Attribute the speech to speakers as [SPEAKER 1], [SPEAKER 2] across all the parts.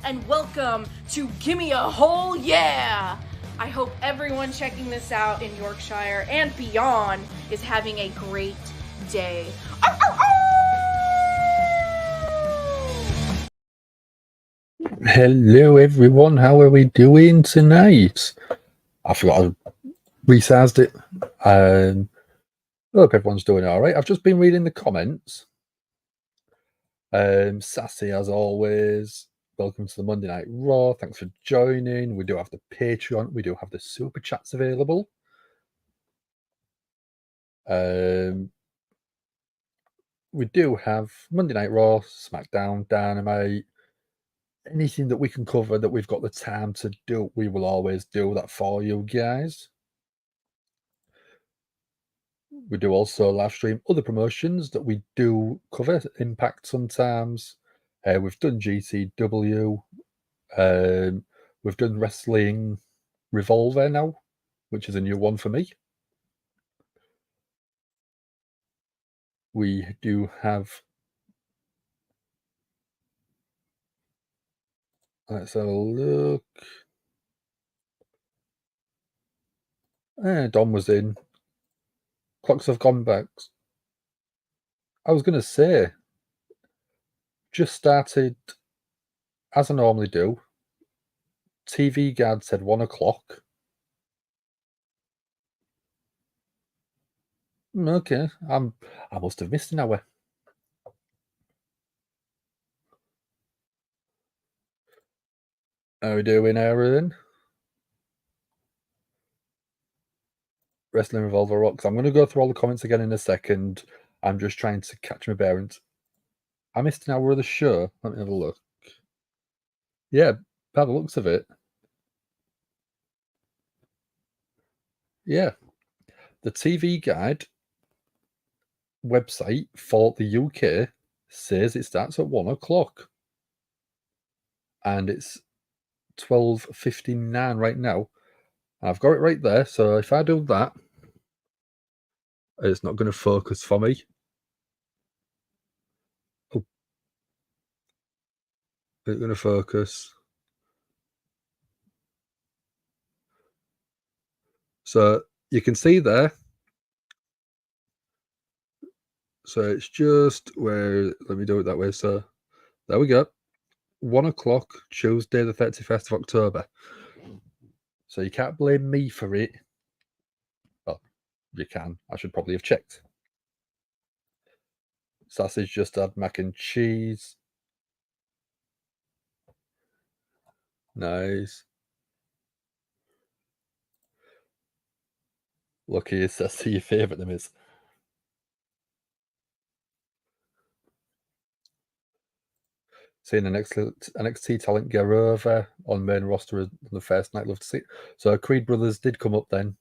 [SPEAKER 1] and welcome to Gimme a Whole Yeah! I hope everyone checking this out in Yorkshire and beyond is having a great day. Ow, ow, ow!
[SPEAKER 2] Hello everyone, how are we doing tonight? I forgot I resized it. Hope everyone's doing alright. I've just been reading the comments. Sassy as always. Welcome to the Monday Night Raw. Thanks for joining. We do have the Patreon. We do have the Super Chats available. We do have Monday Night Raw, SmackDown, Dynamite. Anything that we can cover that we've got the time to do, we will always do that for you guys. We do also live stream other promotions that we do cover, Impact sometimes. We've done GCW. We've done Wrestling Revolver now, which is a new one for me. We do have... Let's have a look. Dom was in. Clocks have gone back. I was going to say, just started, as I normally do. TV Guard said 1 o'clock. Okay, I must have missed an hour. How are we doing, Aaron? Wrestling Revolver Rocks. I'm going to go through all the comments again in a second. I'm just trying to catch my bearings. I missed an hour of the show. Let me have a look. Yeah, by the looks of it. Yeah. The TV Guide website for the UK says it starts at 1 o'clock. And it's 12:59 right now. I've got it right there. So if I do that, it's not going to focus for me. Oh. It's going to focus. So you can see there. So it's just where, let me do it that way. So there we go. 1 o'clock, Tuesday, the 31st of October. So you can't blame me for it. Well, you can. I should probably have checked. Sausage just had mac and cheese. Nice. Lucky says who your favourite them is. Seeing an NXT talent get over on main roster the first night, love to see it. So Creed Brothers did come up then.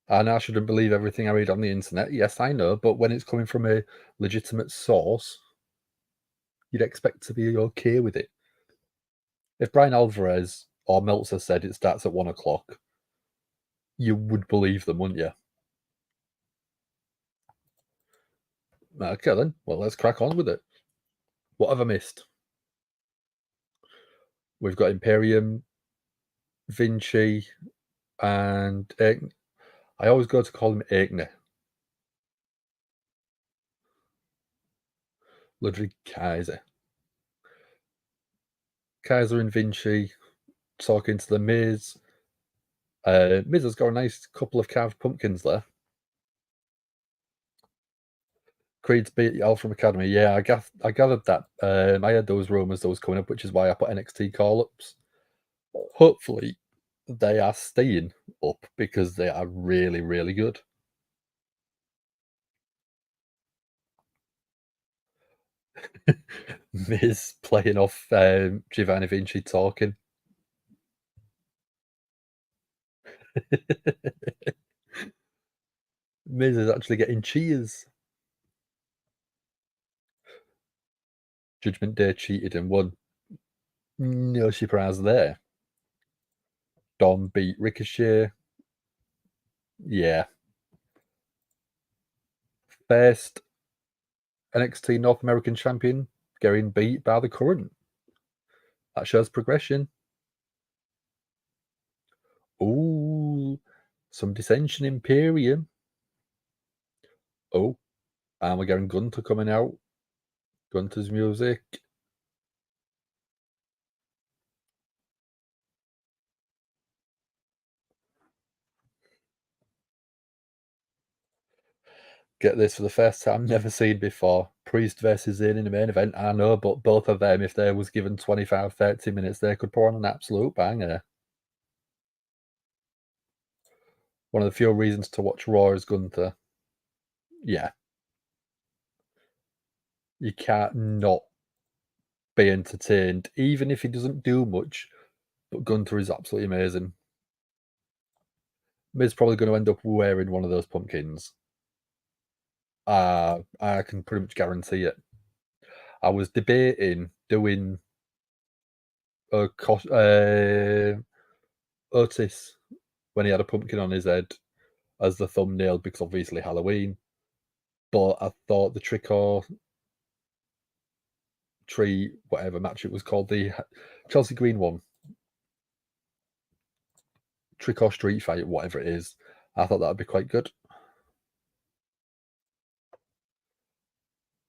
[SPEAKER 2] And I shouldn't believe everything I read on the internet. Yes, I know, but when it's coming from a legitimate source, you'd expect to be okay with it. If Brian Alvarez or Meltzer said it starts at 1 o'clock, you would believe them, wouldn't you? Okay, then. Well, let's crack on with it. What have I missed? We've got Imperium, Vinci, and Aikne. I always go to call him Aikne. Ludwig Kaiser. Kaiser and Vinci talking to the Miz. Miz has got a nice couple of carved pumpkins there. Creed's beat Alpha Academy. Yeah, I gathered that. I had those rumours that was coming up, which is why I put NXT call-ups. Hopefully, they are staying up because they are really, really good. Miz playing off Giovanni Vinci talking. Miz is actually getting cheers. Judgement Day cheated and won. No surprise there. Dom beat Ricochet. Yeah. First NXT North American champion getting beat by the current. That shows progression. Ooh, some dissension Imperium. Oh, and we're getting Gunther coming out. Gunther's music. Get this, for the first time, never seen before. Priest versus Zayn in the main event. I know, but both of them, if they was given 25, 30 minutes, they could put on an absolute banger. One of the few reasons to watch Raw is Gunther. Yeah. You can't not be entertained, even if he doesn't do much. But Gunther is absolutely amazing. Miz probably going to end up wearing one of those pumpkins. I can pretty much guarantee it. I was debating doing Otis when he had a pumpkin on his head as the thumbnail, because obviously Halloween. But I thought the trick or treat, whatever match it was called, the Chelsea Green one, trick or street fight, whatever it is, I thought that would be quite good.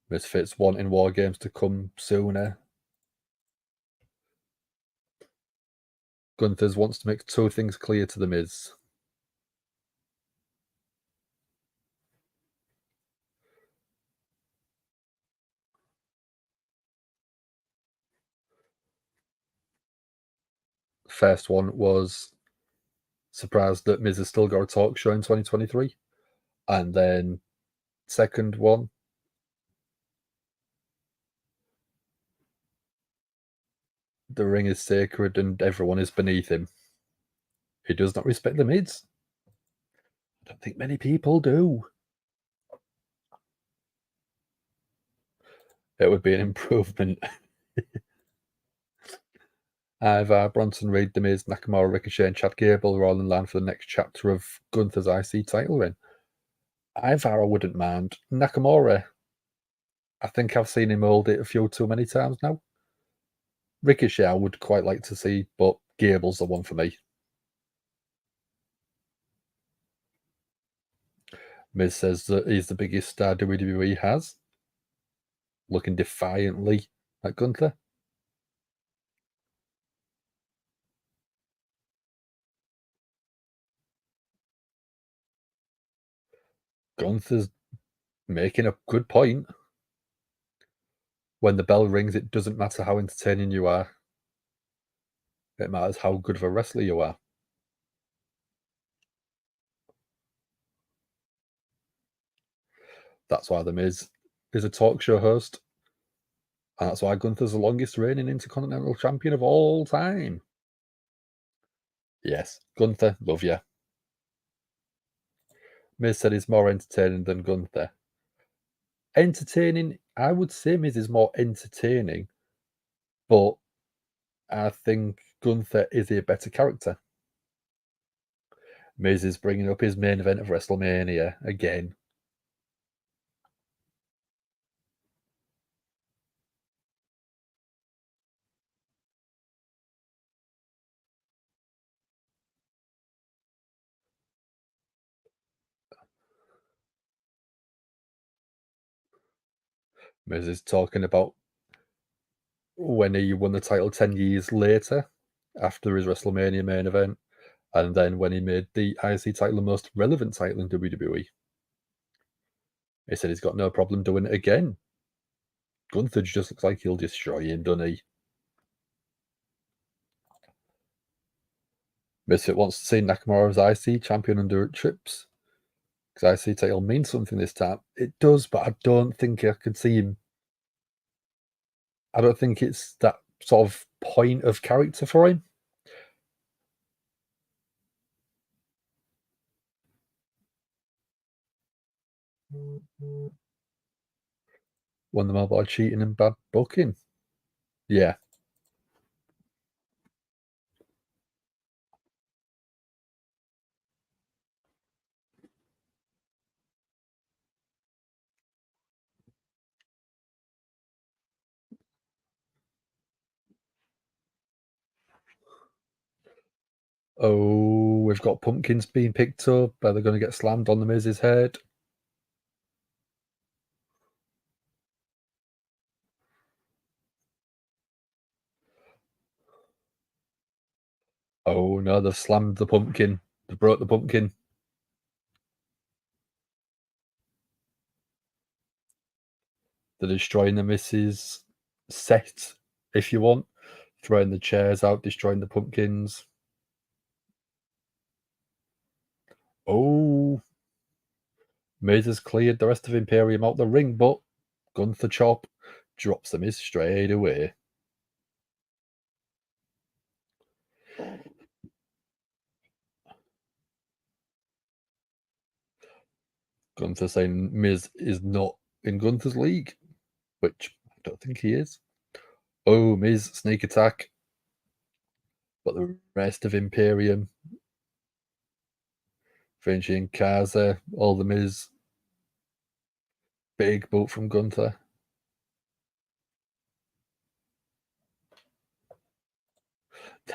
[SPEAKER 2] Misfits wanting War Games to come sooner. Gunther's wants to make two things clear to the Miz. First one was surprised that Miz has still got a talk show in 2023. And then second one, the ring is sacred and everyone is beneath him. He does not respect the Miz. I don't think many people do. It would be an improvement. Either Bronson Reed, The Miz, Nakamura, Ricochet, and Chad Gable are all in line for the next chapter of Gunther's IC title reign. Either I wouldn't mind. Nakamura, I think I've seen him hold it a few too many times now. Ricochet, I would quite like to see, but Gable's the one for me. Miz says that he's the biggest star WWE has, looking defiantly at Gunther. Gunther's making a good point. When the bell rings, it doesn't matter how entertaining you are. It matters how good of a wrestler you are. That's why The Miz is a talk show host. And that's why Gunther's the longest reigning Intercontinental Champion of all time. Yes, Gunther, love you. Miz said he's more entertaining than Gunther. Entertaining, I would say Miz is more entertaining, but I think Gunther is a better character. Miz is bringing up his main event of WrestleMania again. Miz is talking about when he won the title 10 years later after his WrestleMania main event, and then when he made the IC title the most relevant title in WWE. He said he's got no problem doing it again. Gunther just looks like he'll destroy him, doesn't he? Misfit wants to see Nakamura as IC champion under Trips, because IC title means something this time. It does, but I don't think I could see him. I don't think it's that sort of point of character for him. Won them all by cheating and bad booking. Yeah. Oh, we've got pumpkins being picked up. Are they going to get slammed on the Miz's head? Oh no, they've slammed the pumpkin. They broke the pumpkin. They're destroying the Miz's set, if you want. Throwing the chairs out, destroying the pumpkins. Oh, Miz has cleared the rest of Imperium out the ring, but Gunther Chop drops the Miz straight away. Gunther saying Miz is not in Gunther's league, which I don't think he is. Oh, Miz, sneak attack. But the rest of Imperium, finishing Kaza, all the Miz. Big boot from Gunther.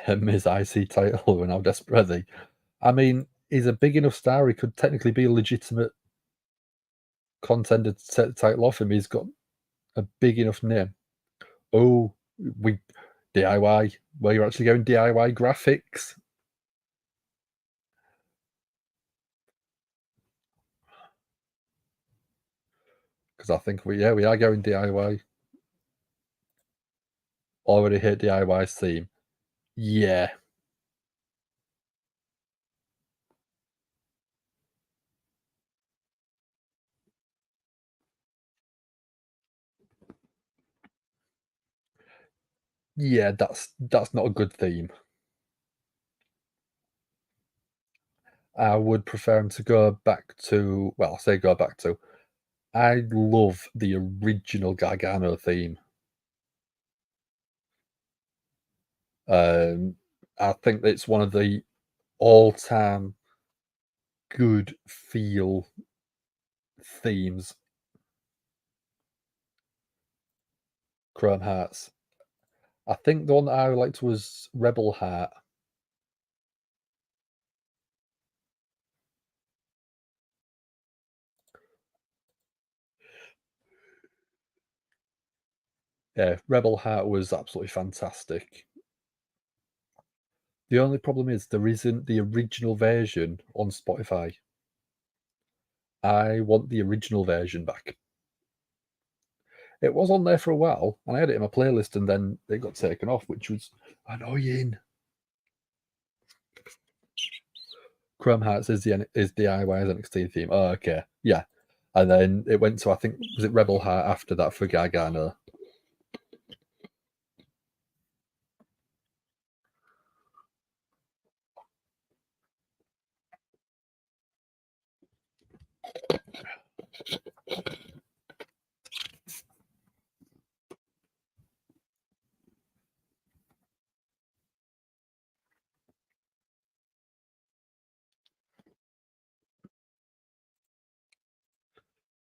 [SPEAKER 2] The Miz IC title, we're now desperate ready. I mean, he's a big enough star, he could technically be a legitimate contender to set the title off him. He's got a big enough name. Oh, we DIY, where you're actually going DIY graphics. Because I think we are going DIY. Already hit DIY's theme. Yeah. Yeah, that's not a good theme. I would prefer him to go back to, well, I say go back to. I love the original Gargano theme. I think it's one of the all-time good feel themes. Chrome Hearts. I think the one that I liked was Rebel Heart. Yeah, Rebel Heart was absolutely fantastic. The only problem is there isn't the original version on Spotify. I want the original version back. It was on there for a while, and I had it in my playlist, and then it got taken off, which was annoying. Chrome Hearts is DIY's NXT theme. Oh, okay, yeah. And then it went to, I think, was it Rebel Heart after that for Gargano?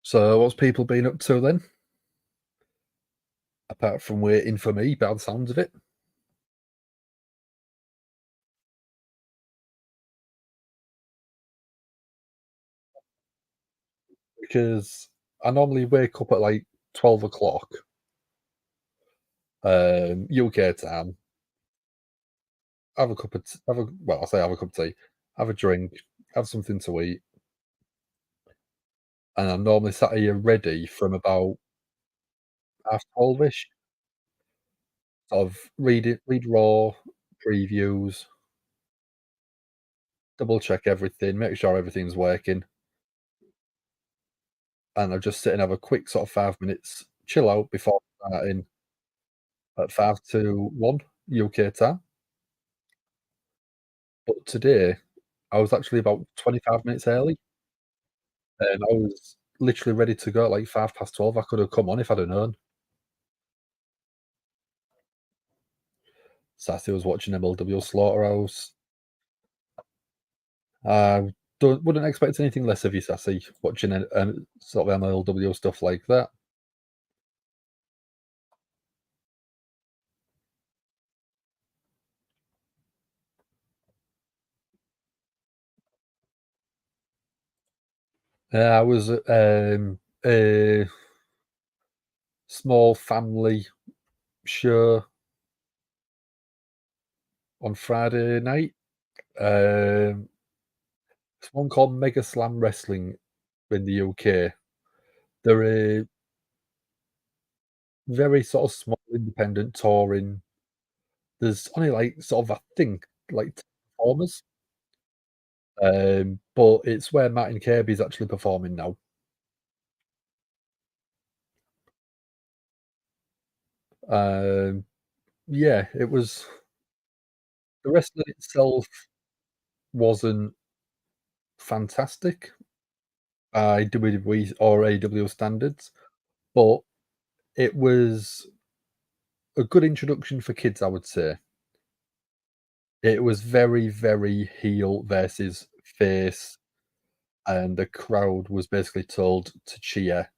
[SPEAKER 2] So what's people been up to then? Apart from waiting for me, by the sounds of it. Because I normally wake up at like 12 o'clock, UK time, have a cup of well, I say have a cup of tea, have a drink, have something to eat, and I'm normally sat here ready from about 12ish. Sort of read Raw previews, double check everything, make sure everything's working, and I'll just sit and have a quick sort of 5 minutes chill out before starting at 5 to 1 UK time. But today, I was actually about 25 minutes early, and I was literally ready to go at like 12:05. I could have come on if I'd have known. Sassy was watching MLW Slaughterhouse. I wouldn't expect anything less of you, Sassy, watching sort of MLW stuff like that. I was at, a small family show on Friday night. Um, it's one called Mega Slam Wrestling in the UK. They're a very sort of small independent touring. There's only like sort of I think like 10 performers, but it's where Martin Kirby's actually performing now. Um, yeah, it was the wrestling itself wasn't fantastic by WWE or AEW standards, but it was a good introduction for kids, I would say. It was very, very heel versus face, and the crowd was basically told to cheer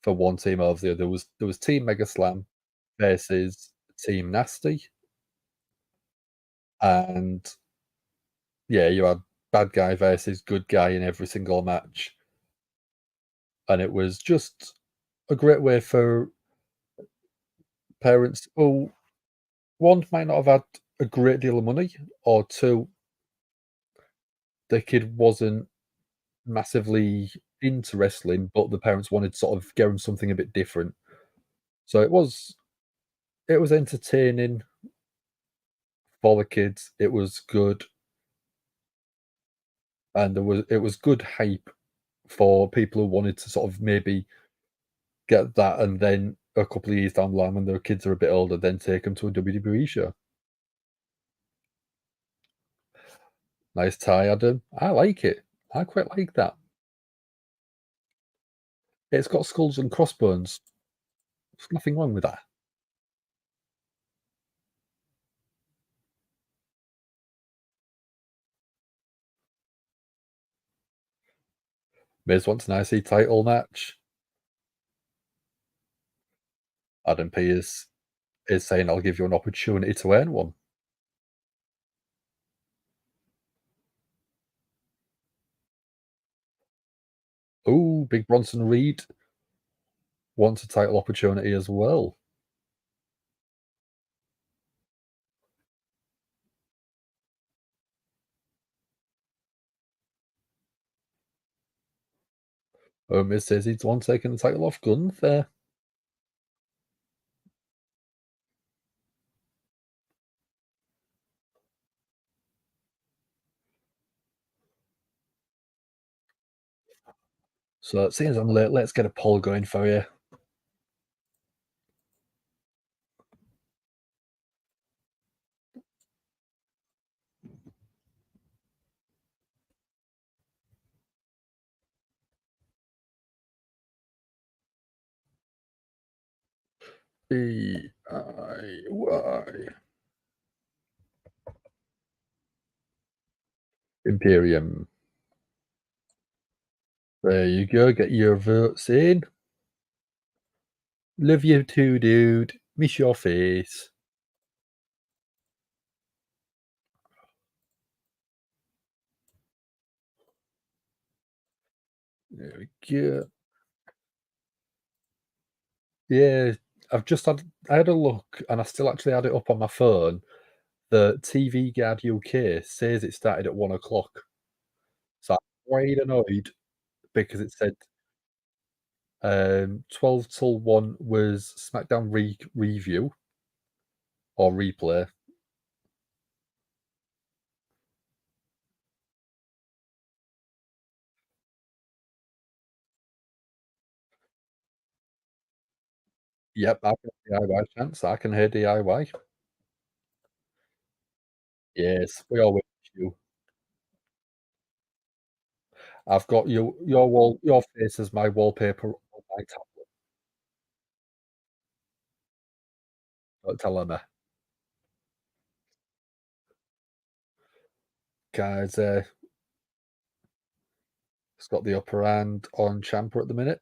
[SPEAKER 2] for one team over the other. There was Team Mega Slam versus Team Nasty, and yeah, you had bad guy versus good guy in every single match, and it was just a great way for parents who, one, might not have had a great deal of money, or two, the kid wasn't massively into wrestling, but the parents wanted to sort of give them something a bit different. So it was entertaining for the kids. It was good, and it was good hype for people who wanted to sort of maybe get that, and then a couple of years down the line when their kids are a bit older, then take them to a WWE show. Nice tie, Adam. I like it. I quite like that. It's got skulls and crossbones. There's nothing wrong with that. Miz wants an IC title match. Adam Pearce is saying, "I'll give you an opportunity to earn one." Oh, Big Bronson Reed wants a title opportunity as well. Miz says he's the one taking the title off Gunther. So seeing as I'm late, let's get a poll going for you. DIY. Imperium. There you go. Get your votes in. Love you too, dude. Miss your face. There we go. Yeah, I had a look and I still actually had it up on my phone. The TV Guide UK says it started at 1 o'clock. So I'm quite annoyed because it said 12 till 1 was SmackDown review or replay. Yep, I've got DIY chance. I can hear DIY. Yes, we all wish you. I've got your face as my wallpaper on my tablet. Don't tell Emma. Guys, it's got the upper hand on Ciampa at the minute.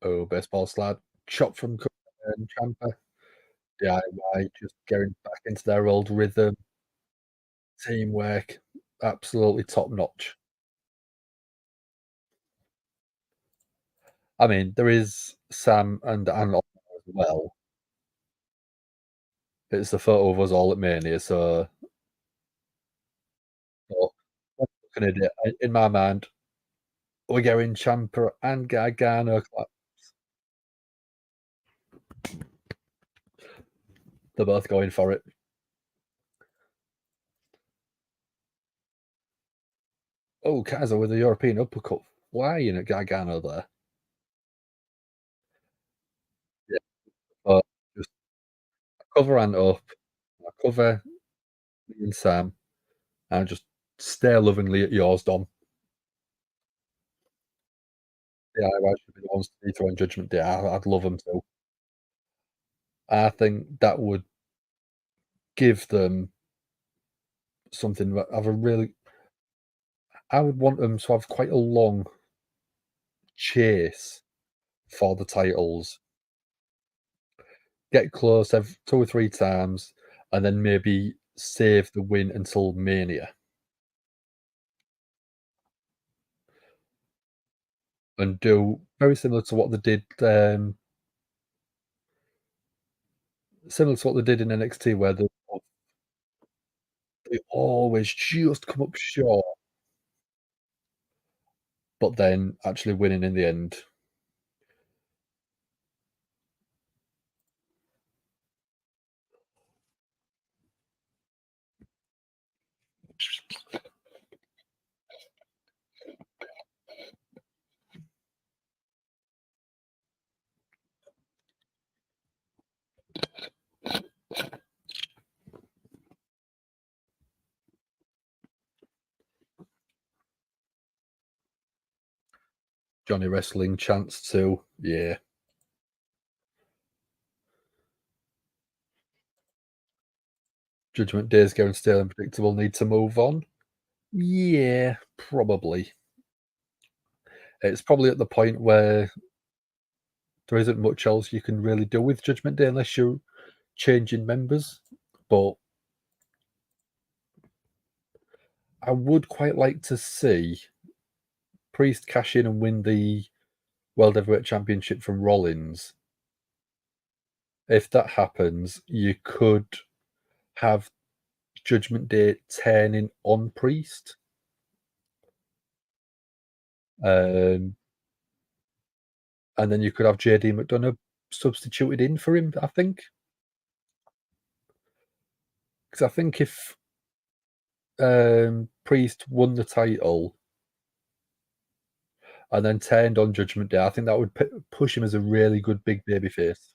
[SPEAKER 2] Oh, baseball slide. Chop from Ciampa. DIY just getting back into their old rhythm. Teamwork, absolutely top notch. I mean, there is Sam and Oliver as well. It's the photo of us all at Mania, so but when looking at it, in my mind, we're going Ciampa and Gargano. They're both going for it. Oh, Kaiser with a European uppercut flying at Gargano there. Yeah, but just cover and up, I cover me and Sam, and just stare lovingly at yours, Dom. Yeah, I should be the ones to be throwing Judgment Day. I'd love them to. I think that would give them something that have a really I would want them to have quite a long chase for the titles, get close 2 or 3 times, and then maybe save the win until Mania, and do very similar to what they did, similar to what they did in NXT where they always just come up short, but then actually winning in the end. Johnny Wrestling chance too, yeah. Judgment Day's going stale and predictable, need to move on. Yeah, probably. It's probably at the point where there isn't much else you can really do with Judgment Day unless you're changing members. But I would quite like to see Priest cash in and win the World Heavyweight Championship from Rollins. If that happens, you could have Judgment Day turning on Priest. Um, and then you could have JD McDonagh substituted in for him, I think. Because I think if Priest won the title and then turned on Judgment Day, I think that would push him as a really good big babyface.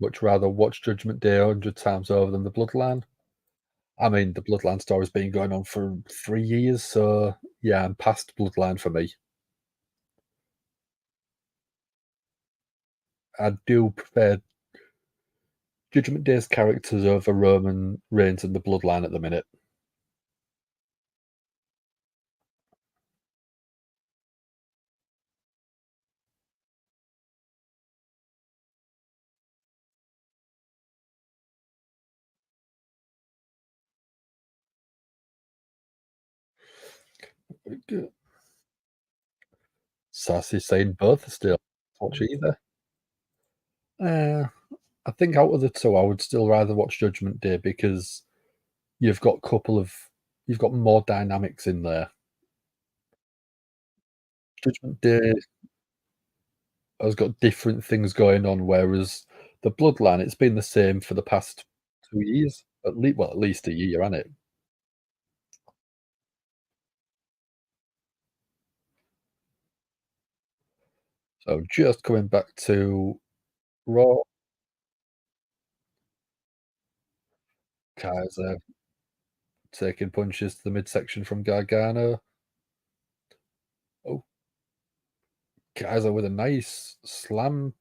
[SPEAKER 2] Much rather watch Judgment Day 100 times over than the Bloodline. I mean, the Bloodline story's been going on for 3 years, so yeah, I'm past Bloodline for me. I do prefer Judgment Day's characters over Roman Reigns and the Bloodline at the minute. Sassy saying both are still watch either. Uh, I think out of the two, I would still rather watch Judgment Day because you've got you've got more dynamics in there. Judgment Day has got different things going on, whereas the Bloodline, it's been the same for the past 2 years, at least a year, hasn't it? So just coming back to Raw, Kaiser taking punches to the midsection from Gargano. Oh, Kaiser with a nice slam,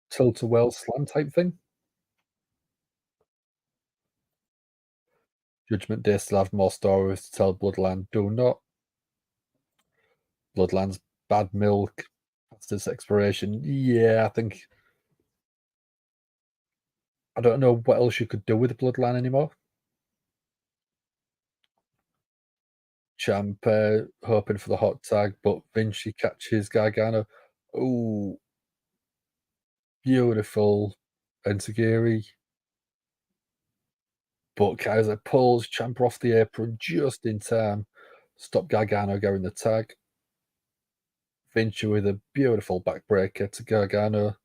[SPEAKER 2] tilt-a-whirl slam type thing. Judgment Day still have more stories to tell. Bloodline do not. Bloodline's bad milk past its expiration. Yeah, I think I don't know what else you could do with the bloodline anymore. Ciampa hoping for the hot tag, but Vinci catches Gargano. Oh, beautiful enziguri. But Kaiser pulls Ciampa off the apron just in time. Stop Gargano getting the tag. Vinci with a beautiful backbreaker to Gargano.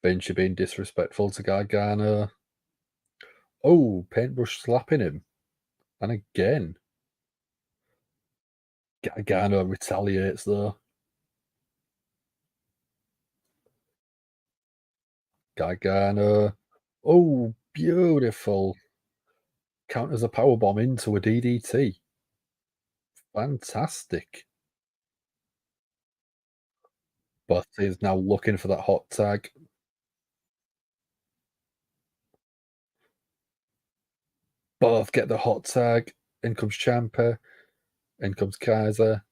[SPEAKER 2] Vinci being disrespectful to Gargano. Oh, paintbrush slapping him. And again, Gargano retaliates though. Gargano. Oh, beautiful. Counters a powerbomb into a DDT. Fantastic. But he's now looking for that hot tag. Both get the hot tag. In comes Ciampa. In comes Kaiser.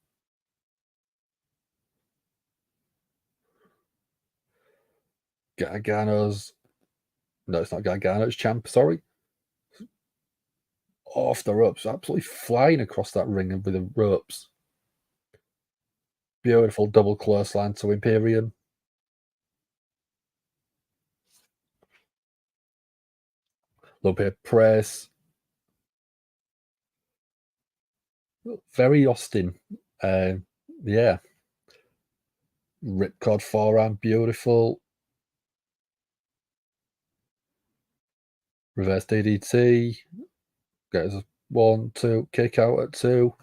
[SPEAKER 2] Gargano's. No, it's not Gargano, it's Ciampa, sorry. Off the ropes. Absolutely flying across that ring with the ropes. Beautiful double clothesline to Imperium. Little bit of press. Very Austin. Yeah. Ripcord forearm, beautiful. Reverse DDT. Gets a 1, 2, kick out at 2.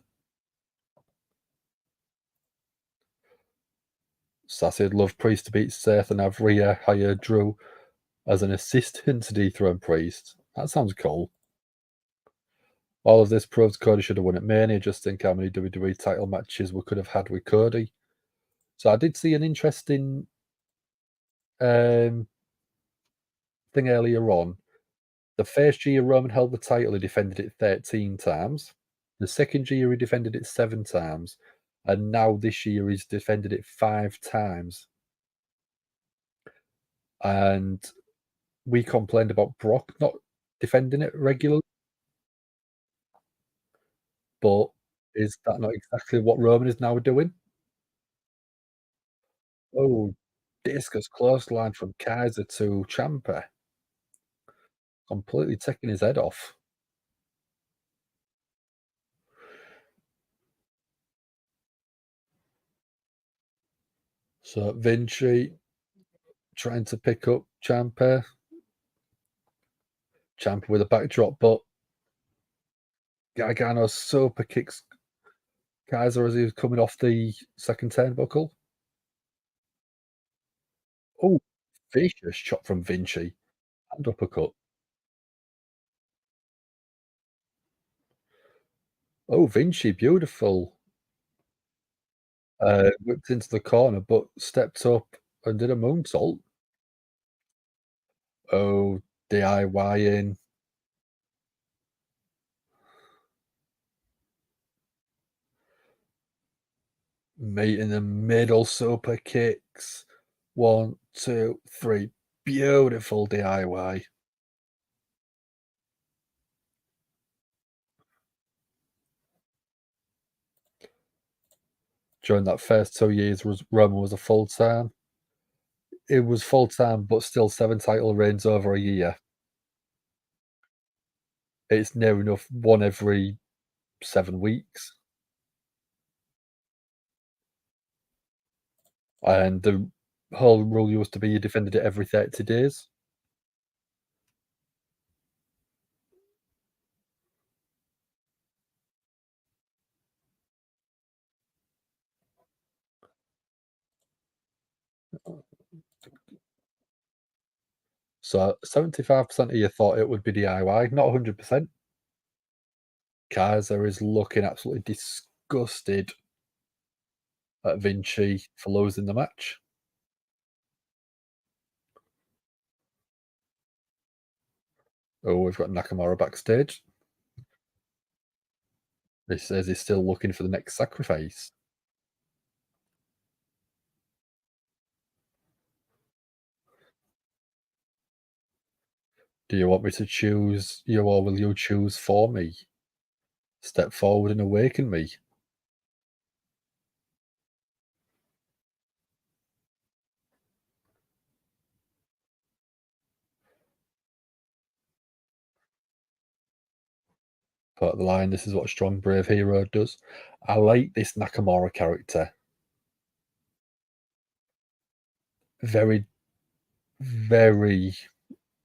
[SPEAKER 2] Sassy would love Priest to beat Seth and have Rhea hire Drew as an assistant to dethrone Priest. That sounds cool. All of this proves Cody should have won at Mania. Just think how many WWE title matches we could have had with Cody. So I did see an interesting thing earlier on. The first year Roman held the title, he defended it 13 times. The second year, he defended it 7 times. And now this year, he's defended it 5 times. And we complained about Brock not defending it regularly. But is that not exactly what Roman is now doing? Oh, discus clothesline from Kaiser to Ciampa, completely taking his head off. So Vinci trying to pick up Ciampa. Ciampa with a backdrop, but Gargano super kicks Kaiser as he was coming off the second turnbuckle. Oh, vicious shot from Vinci and uppercut. Oh, Vinci, beautiful. Whipped into the corner, but stepped up and did a moonsault. Oh, DIY-ing. Meet in the middle, super kicks. 1, 2, 3. Beautiful DIY. During that first 2 years, Roman was a full time. It was full time, but still 7 title reigns over a year. It's near enough one every 7 weeks. And the whole rule used to be you defended it every 30 days. So 75% of you thought it would be DIY, not 100%. Kaiser is looking absolutely disgusted at Vinci for losing the match. Oh, we've got Nakamura backstage. He says he's still looking for the next sacrifice. Do you want me to choose you, or will you choose for me? Step forward and awaken me. Put the line, this is what a strong, brave hero does. I like this Nakamura character. Very, very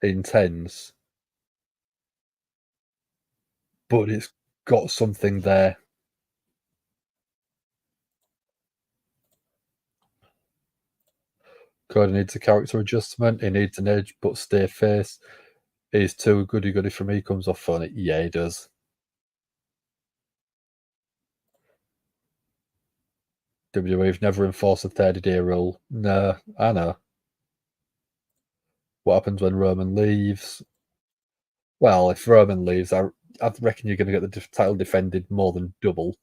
[SPEAKER 2] intense, but it's got something there. Cody needs a character adjustment. He needs an edge, but stay face. He's too goody-goody for me. Comes off funny. Yeah, he does. WWE've never enforced a 30-day rule. No, I know. What happens when Roman leaves? Well, if Roman leaves, I reckon you're going to get the title defended more than double.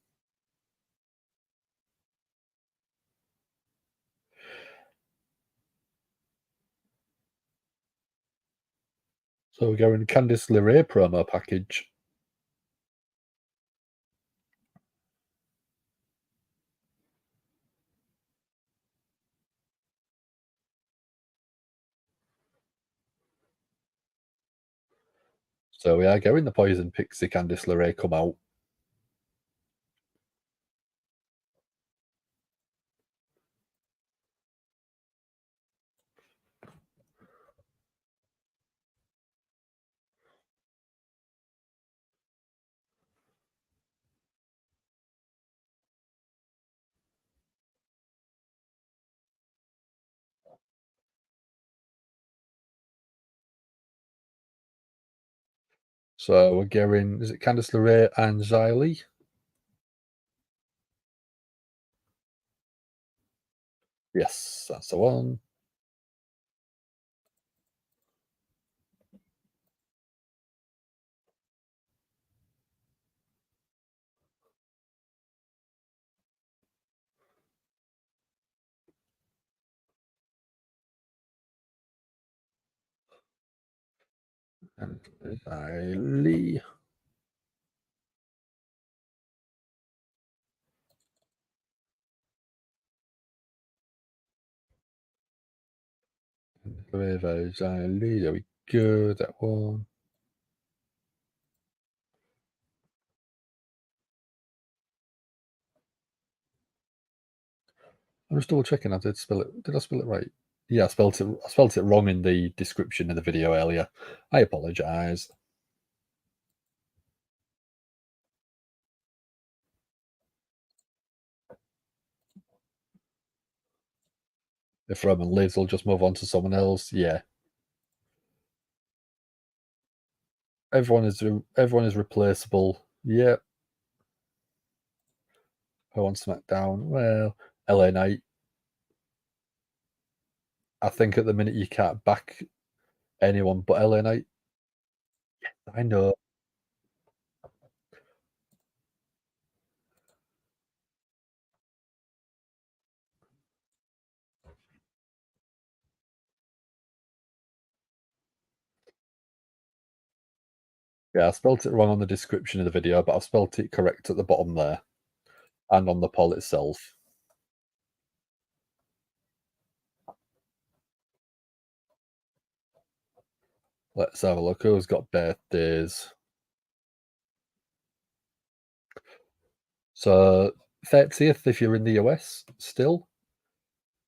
[SPEAKER 2] So we're going Candice LeRay promo package. So we are going the Poison Pixie Candice LeRay come out. So we're going, is it Candice LeRay and Xylee? Yes, that's the one. And Xylee. Xylee, there we go, that one. I'm just double checking. I did spell it. Did I spell it right? Yeah, I spelled it wrong in the description of the video earlier. I apologise. If Roman leaves, we'll just move on to someone else. Yeah, everyone is replaceable. Yeah, who on SmackDown? Well, LA Knight. I think at the minute you can't back anyone but LA Knight. I know. Yeah, I spelt it wrong on the description of the video, but I've spelt it correct at the bottom there and on the poll itself. Let's have a look who's got birthdays. So 30th, if you're in the US still,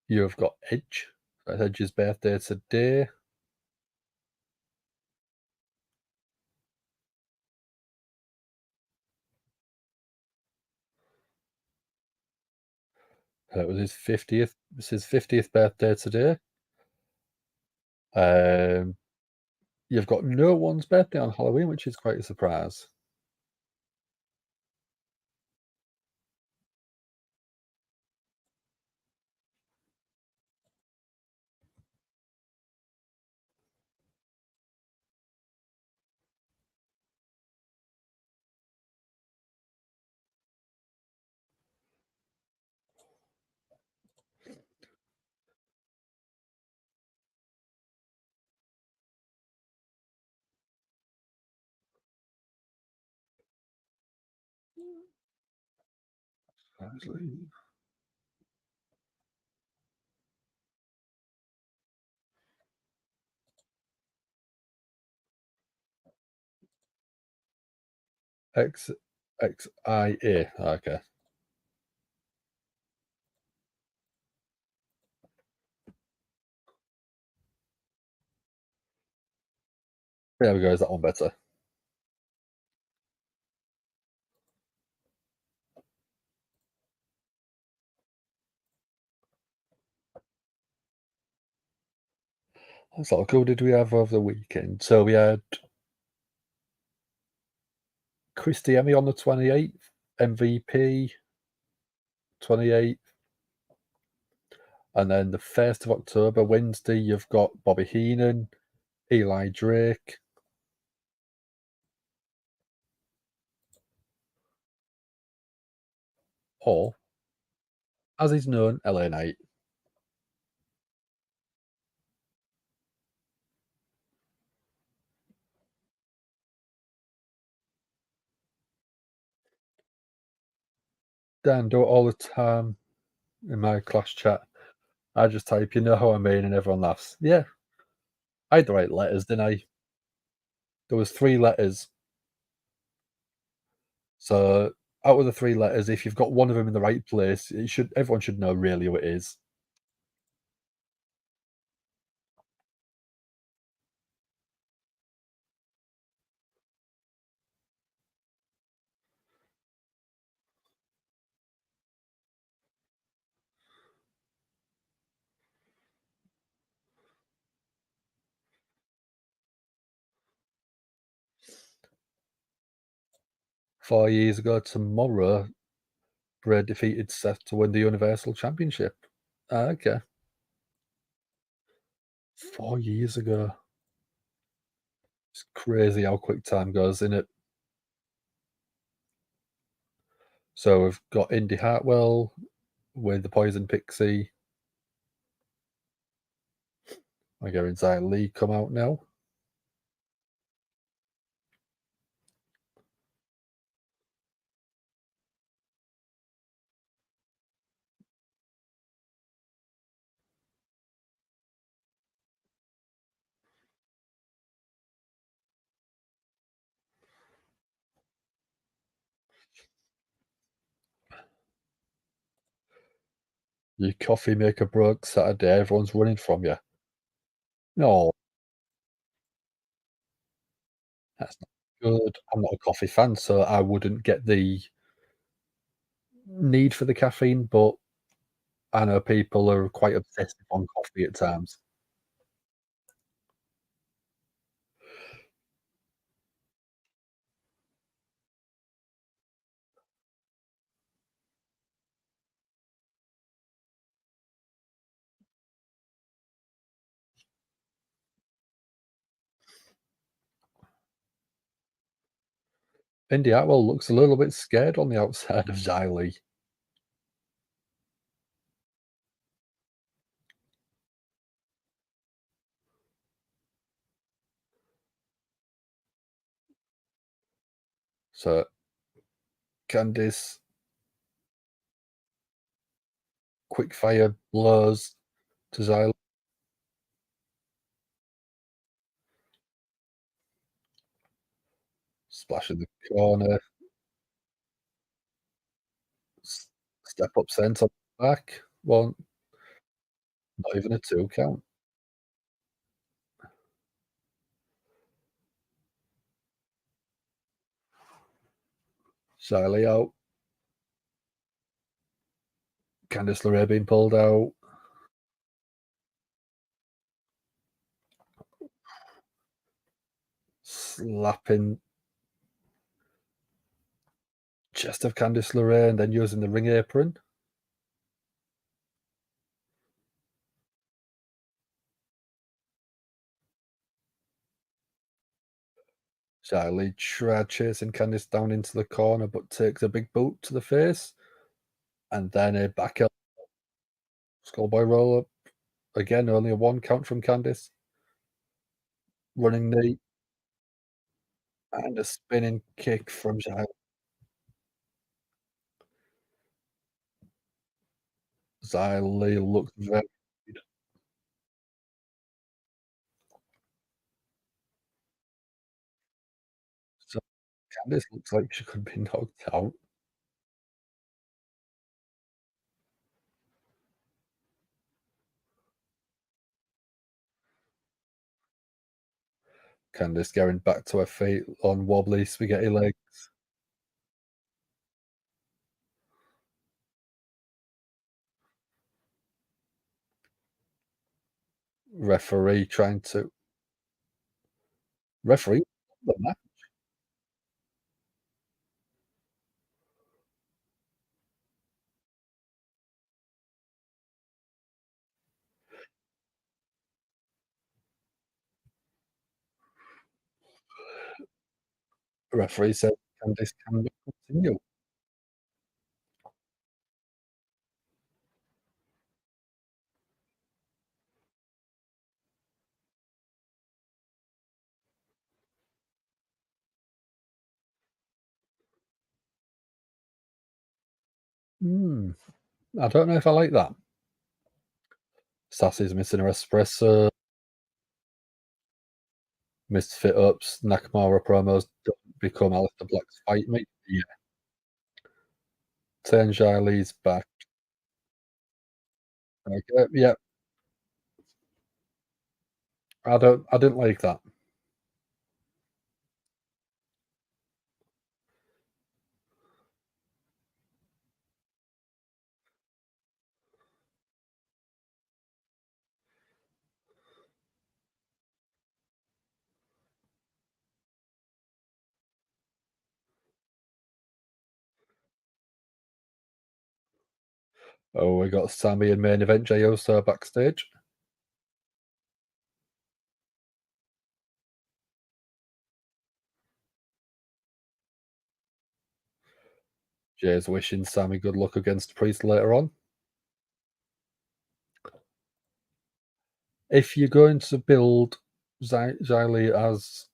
[SPEAKER 2] you've got Edge. That's Edge's birthday today. It was his 50th. It's his 50th birthday today. You've got no one's birthday on Halloween, which is quite a surprise. X XIA. Okay. There we go. Is that one better? So who did we have over the weekend? So we had Christy Emmy on the 28th, MVP 28th, and then the 1st of October, Wednesday, you've got Bobby Heenan, Eli Drake, or, as he's known, LA Knight. Dan, do it all the time in my class chat. I just type, you know how I mean, and everyone laughs. Yeah, I had the right letters, didn't I? There was 3 letters. So out of the 3 letters, if you've got one of them in the right place, everyone should know really who it is. 4 years ago tomorrow, Bray defeated Seth to win the Universal Championship. Okay. 4 years ago. It's crazy how quick time goes, isn't it? So we've got Indy Hartwell with the Poison Pixie. I go inside Lee come out now. Your coffee maker broke Saturday, everyone's running from you. No, that's not good. I'm not a coffee fan, so I wouldn't get the need for the caffeine, but I know people are quite obsessive on coffee at times. Indy Hartwell looks a little bit scared on the outside of Xylee. So Candice, quick fire blows to Xylee, splash in the corner, s step up center back. Well, not even a 2 count. Xylee out. Candice LeRay being pulled out. Slapping chest of Candice LeRay and then using the ring apron. Xylee tried chasing Candice down into the corner, but takes a big boot to the face, and then a back el schoolboy roll up. Again, only a 1 count from Candice. Running knee and a spinning kick from Xylee. Xylee looks very good. So Candice looks like she could be knocked out. Candice going back to her feet on wobbly spaghetti legs. Referee trying to referee the match. Referee said Candice can continue. Hmm, I don't know if I like that. Sassy's missing her espresso. Misfit ups, Nakamura promos don't become Aleister Black's fight mate. Yeah. Turn Lee's back. Okay, yeah. I didn't like that. Oh, we got Sammy and main event Jey Uso backstage. Jay's wishing Sammy good luck against Priest later on. If you're going to build Xylee as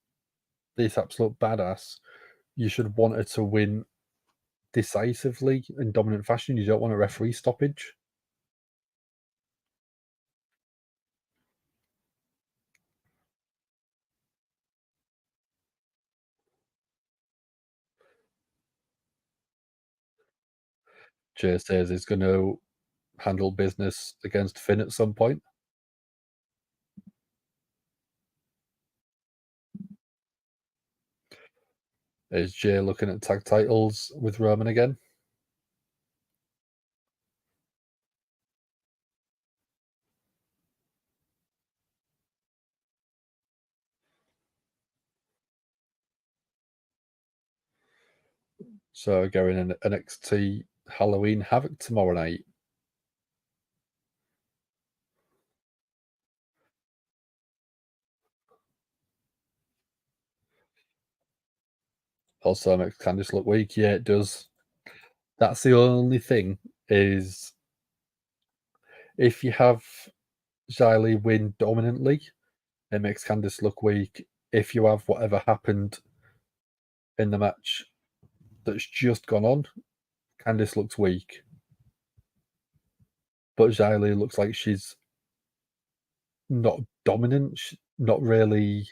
[SPEAKER 2] this absolute badass, you should want her to win decisively in dominant fashion. You don't want a referee stoppage. Jay says he's going to handle business against Finn at some point. Is Jay looking at tag titles with Roman again? So going in NXT Halloween Havoc tomorrow night. Also makes Candice look weak. Yeah, it does. That's the only thing is if you have Xylee win dominantly, it makes Candice look weak. If you have whatever happened in the match that's just gone on, Candice looks weak. But Xylee looks like she's not dominant, not really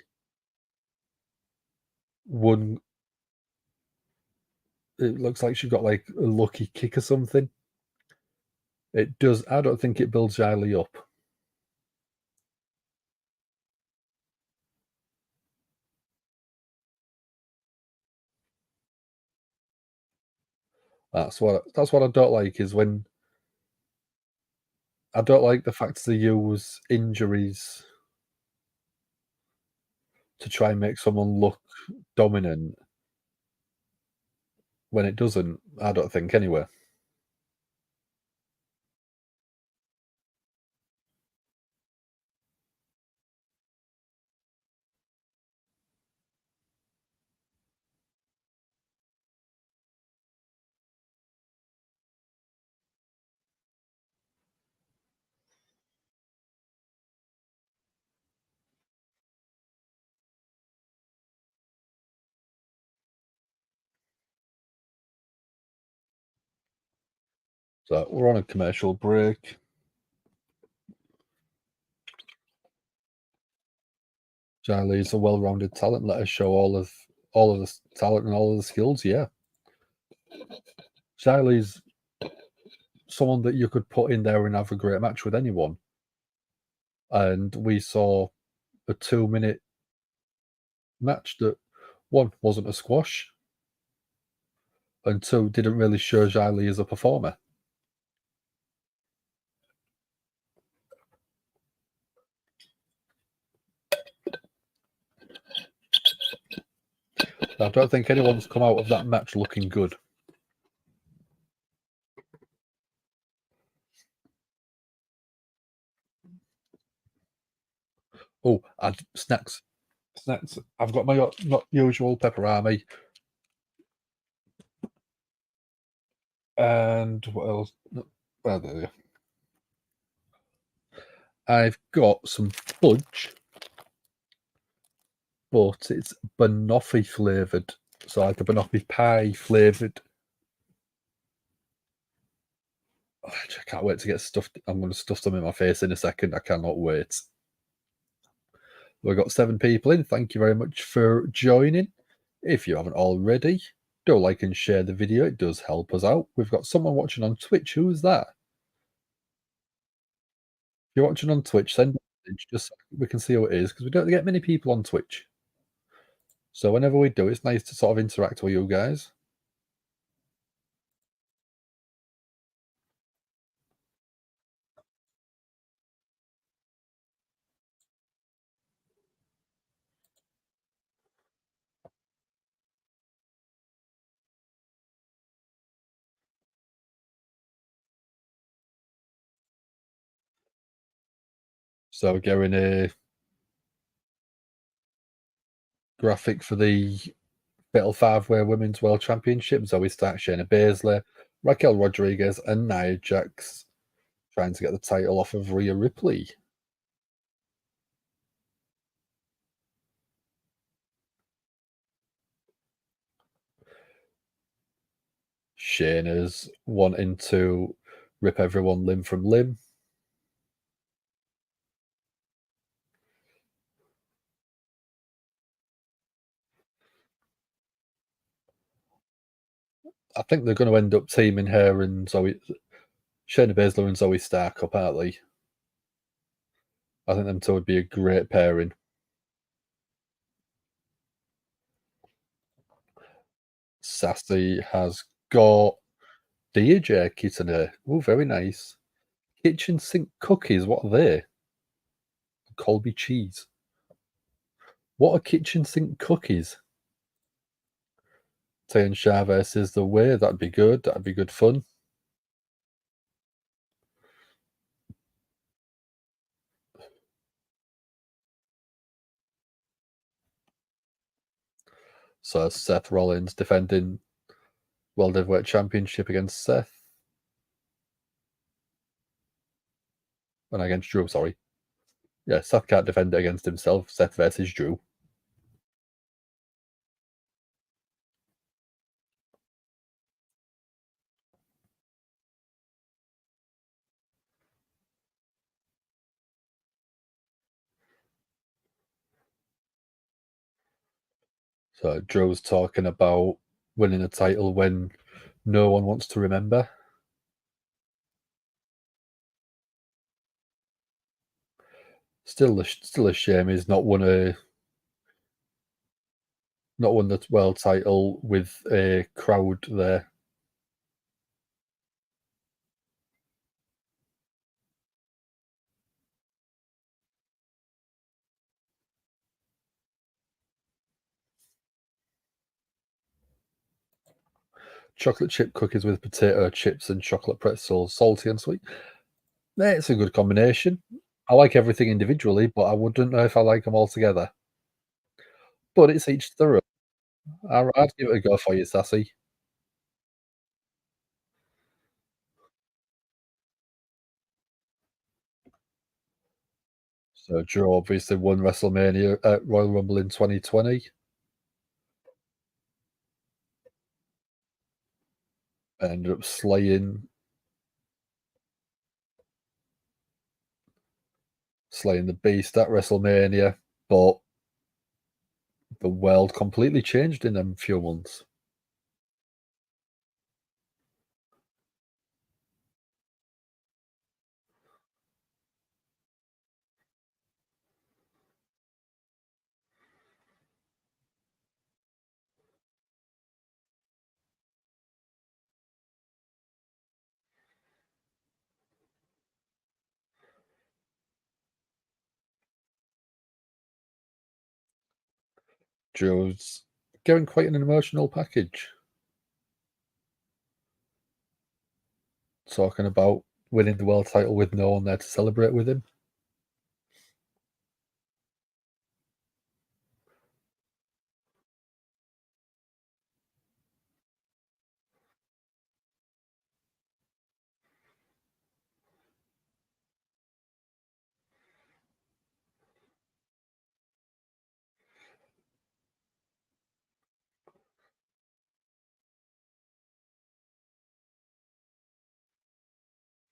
[SPEAKER 2] won. It looks like she got like a lucky kick or something. It does. I don't think it builds Xylee up. That's what I don't like is when I don't like the fact they use injuries to try and make someone look dominant when it doesn't. I don't think anyway. So we're on a commercial break. Charlie's a well-rounded talent. Let us show all of the talent and all of the skills. Yeah, Charlie's someone that you could put in there and have a great match with anyone. And we saw a 2-minute match that, one, wasn't a squash, and two, didn't really show Charlie as a performer. I don't think anyone's come out of that match looking good. Oh, and snacks. I've got my not usual pepperami. And what else? Well, there you go. I've got some fudge, but it's banoffee flavoured. So like a banoffee pie flavoured. Oh, I can't wait to get stuffed. I'm going to stuff them in my face in a second. I cannot wait. We've got 7 people in. Thank you very much for joining. If you haven't already, do like and share the video. It does help us out. We've got someone watching on Twitch. Who is that? If you're watching on Twitch, send a message just so we can see who it is, because we don't get many people on Twitch. So whenever we do, it's nice to sort of interact with you guys. So we're getting a graphic for the Fatal 5-Way Women's World Championship. Zoe Stark, Shayna Baszler, Raquel Rodriguez, and Nia Jax trying to get the title off of Rhea Ripley. Shayna's wanting to rip everyone limb from limb. I think they're going to end up teaming her and Shayna Baszler and Zoe Stark up, aren't they? I think them two would be a great pairing. Sassy has got DJ kitten here. Oh, very nice. Kitchen sink cookies. What are they? Colby cheese. What are kitchen sink cookies? Tay and Chavez is the way. That'd be good. That'd be good fun. So Seth Rollins defending World Heavyweight Championship against Seth. And against Drew, sorry. Yeah, Seth can't defend it against himself. Seth versus Drew. So Drew's talking about winning a title when no one wants to remember. Still a shame he's not won the world title with a crowd there. Chocolate chip cookies with potato chips and chocolate pretzels, salty and sweet. It's a good combination. I like everything individually, but I wouldn't know if I like them all together. But it's each to their own. I'd give it a go for you, Sassy. So Drew obviously won WrestleMania at Royal Rumble in 2020. Ended up slaying slaying the beast at WrestleMania, but the world completely changed in them few months. Drew's getting quite an emotional package. Talking about winning the world title with no one there to celebrate with him.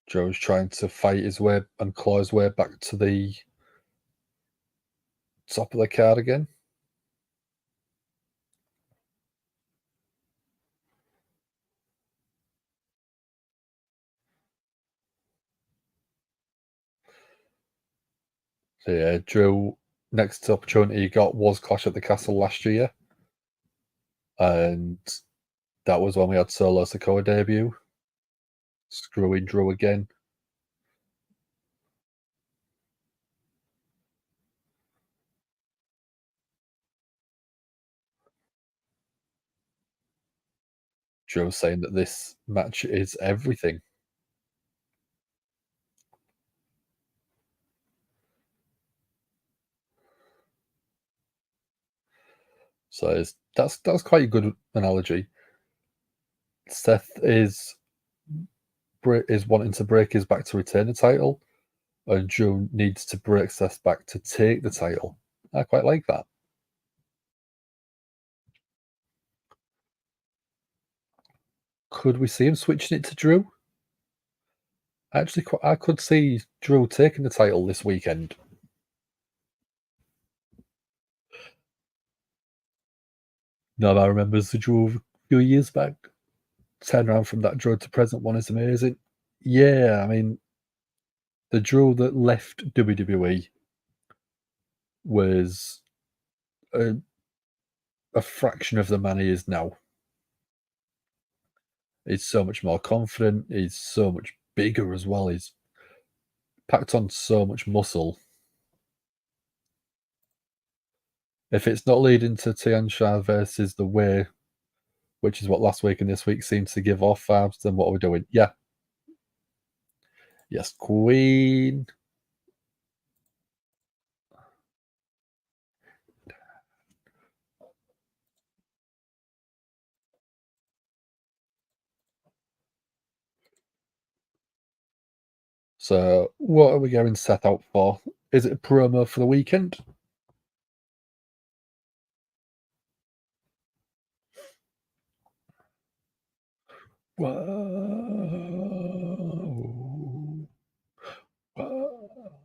[SPEAKER 2] Joe's trying to fight his way and claw his way back to the top of the card again. So yeah, Drew, next opportunity he got was Clash at the Castle last year. And that was when we had Solo Sikoa debut. Screwing Drew again. Drew saying that this match is everything. So that's quite a good analogy. Seth is wanting to break his back to retain the title, and Drew needs to break Seth's back to take the title. I quite like that. Could we see him switching it to Drew? Actually, I could see Drew taking the title this weekend. No, I remember the Drew a few years back. Turn around from that Drew to present one is amazing. Yeah, I mean, the Drew that left WWE was a, a fraction of the man he is now. He's so much more confident. He's so much bigger as well. He's packed on so much muscle. If it's not leading to Tian Sha versus The Way, which is what last week and this week seems to give off vibes, then what are we doing? Yeah. Yes, Queen. So, what are we going Seth out for? Is it a promo for the weekend? Whoa. Whoa.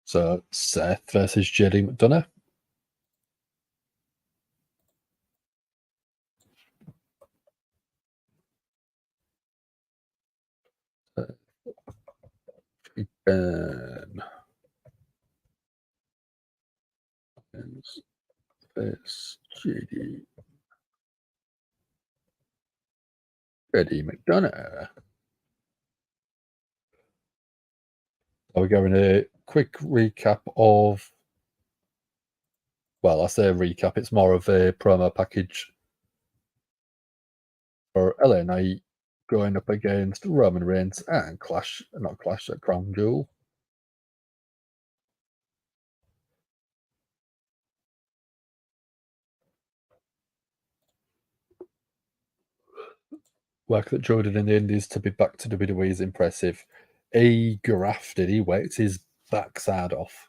[SPEAKER 2] So, Seth versus JD McDonagh. Freakin. Versus JD McDonagh. Are we going a quick recap of? Well, I say a recap. It's more of a promo package for LA Knight going up against Roman Reigns and not Clash at Crown Jewel. work that Joe did in the Indies to be back to WWE is impressive. He grafted. He worked his backside off.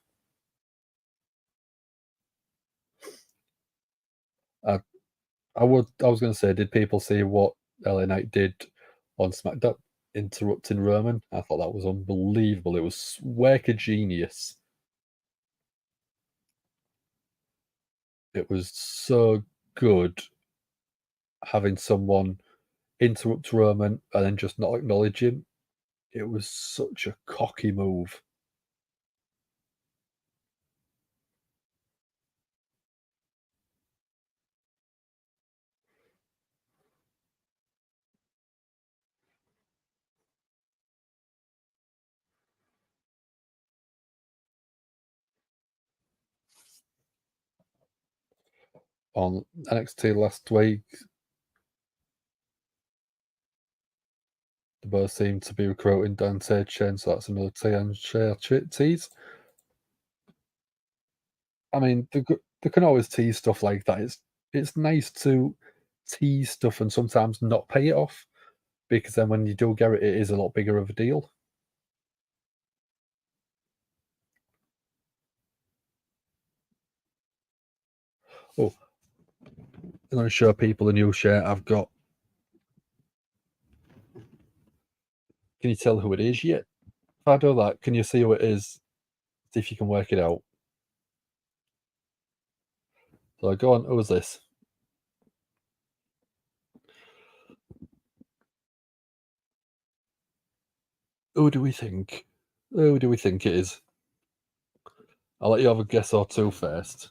[SPEAKER 2] I, I was going to say, did people see what LA Knight did on SmackDown, interrupting Roman? I thought that was unbelievable. It was work of genius. It was so good having someone interrupt Roman and then just not acknowledge him. It was such a cocky move. On NXT last week, they both seem to be recruiting Dante Chen, so that's another T and share tease. I mean, they can always tease stuff like that. It's nice to tease stuff and sometimes not pay it off, because then when you do get it, it is a lot bigger of a deal. Oh, I'm going to show people a new shirt I've got. Can you tell who it is yet? If I do that, can you see who it is? See if you can work it out. So go on, who is this? Who do we think? Who do we think it is? I'll let you have a guess or two first.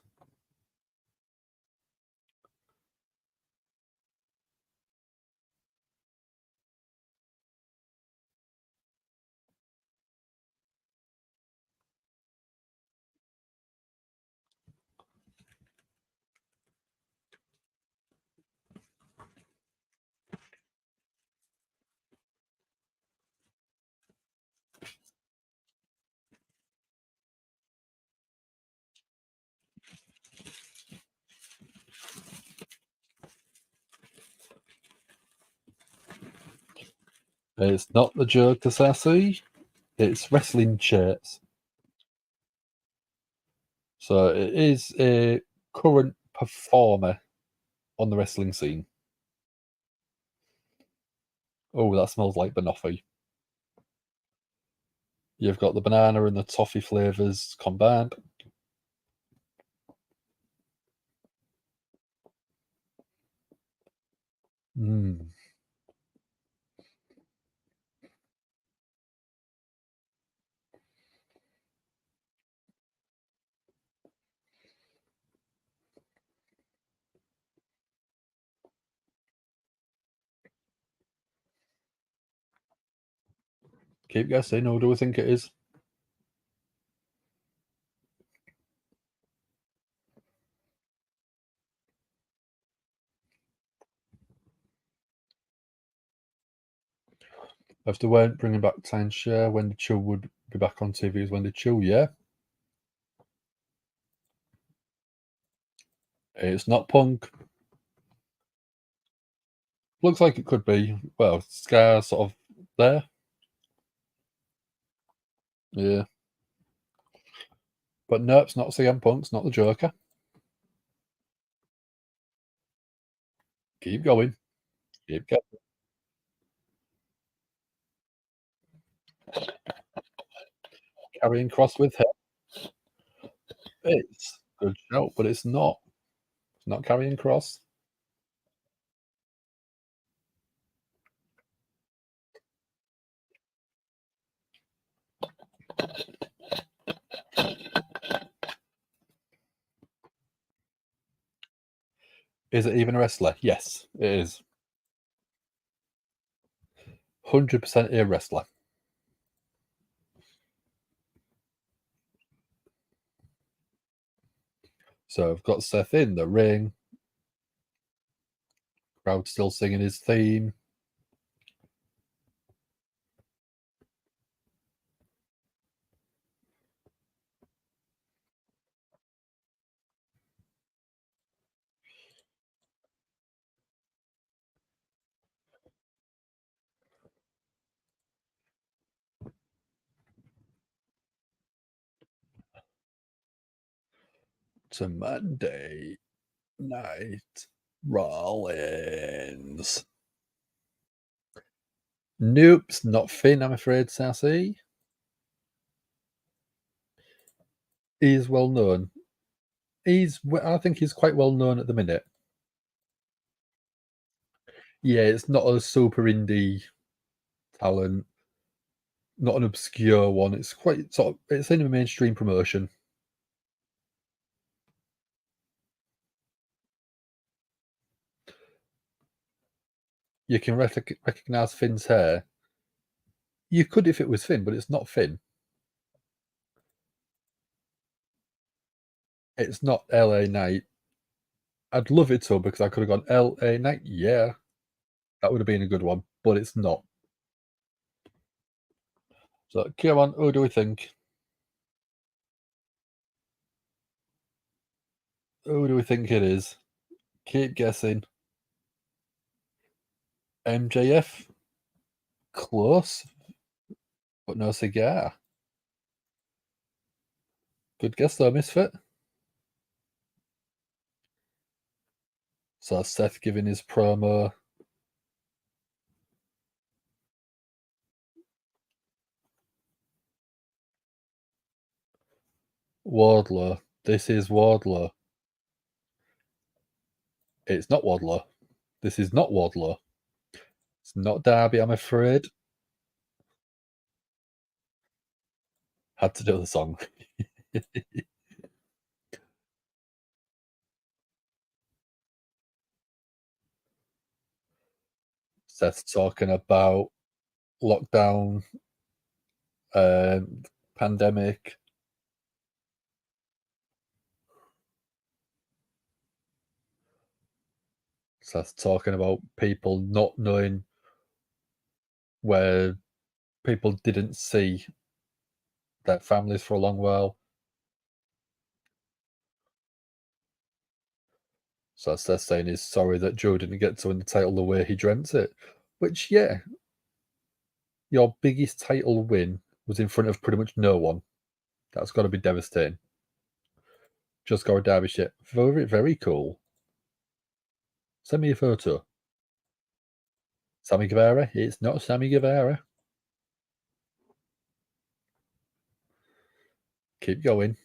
[SPEAKER 2] It's not the Joker, Sassy. It's wrestling shirts. So it is a current performer on the wrestling scene. Oh, that smells like banoffee. You've got the banana and the toffee flavours combined. Mm. Keep guessing. Who do we think it is? If they weren't bringing back Timeshare, when the Chill would be back on TV is when the Chill, yeah. It's not Punk. Looks like it could be. Well, Scar sort of there. Yeah. But no, it's not CM Punk. It's not the Joker. Keep going. Keep going. Carrying Cross with her. It's a good shout, but it's not. It's not Carrying Cross. Is it even a wrestler? Yes, it is. 100% a wrestler. So I've got Seth in the ring. Crowd still singing his theme. to Monday Night Rollins. Nope, not Finn, I'm afraid, Sassy. He's well known. I think he's quite well known at the minute. Yeah, it's not a super indie talent, not an obscure one. It's quite it's in a mainstream promotion. You can recognize Finn's hair. You could if it was Finn, but it's not Finn. It's not LA Knight. I'd love it to because I could have gone LA Knight. Yeah, that would have been a good one, but it's not. So, come on, who do we think? Who do we think it is? Keep guessing. MJF? Close, but no cigar. Good guess though, Misfit. So Seth giving his promo. Wardlow. This is Wardlow. It's not Wardlow. This is not Wardlow. It's not Darby, I'm afraid. Had to do the song. Seth's talking about lockdown, pandemic. Seth's talking about people not knowing where people didn't see their families for a long while. So Seth saying he's sorry that Joe didn't get to win the title the way he dreamt it. Which, yeah, your biggest title win was in front of pretty much no one. That's got to be devastating. Just got a Derby shit. Very, very cool. Send me a photo. Sammy Guevara? It's not Sammy Guevara. Keep going.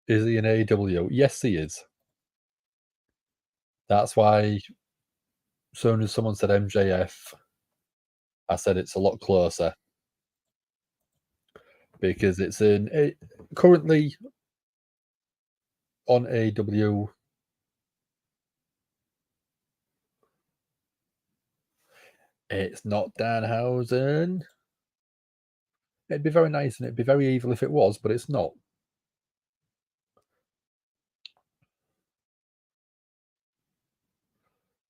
[SPEAKER 2] Is he in AEW? Yes, he is. That's why, as soon as someone said MJF, I said it's a lot closer. Because it's currently on AEW. It's not Danhausen. It'd be very nice and it'd be very evil if it was, but it's not.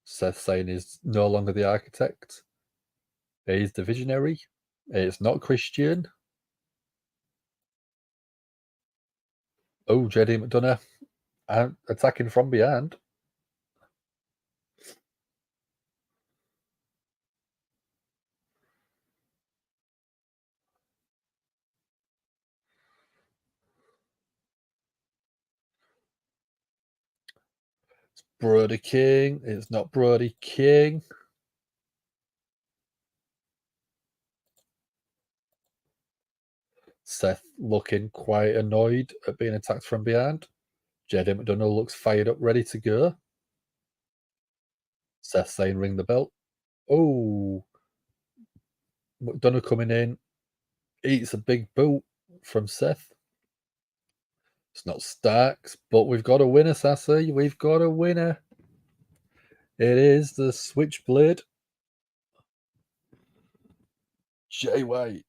[SPEAKER 2] Seth saying he's no longer the architect. He's the visionary. It's not Christian. Oh, JD McDonagh attacking from behind. It's Brody King. It's not Brody King. Seth looking quite annoyed at being attacked from behind. JD McDonagh looks fired up, ready to go. Seth saying ring the bell. Oh, McDonagh coming in. Eats a big boot from Seth. It's not Starks, but we've got a winner, Sassy. We've got a winner. It is the Switchblade. Jay White.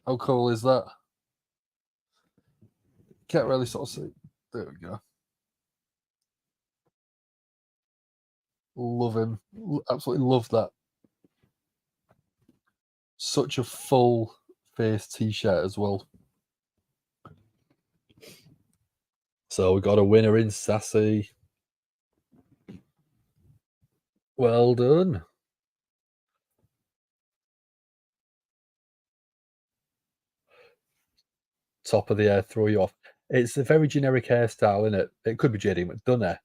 [SPEAKER 2] How cool is that? Can't really sort of see. There we go. Love him. Absolutely love that. such a full face t-shirt as well. So we got a winner in Sassy. Well done. Top of the hair, throw you off. It's a very generic hairstyle, isn't it? It could be JD McDonagh.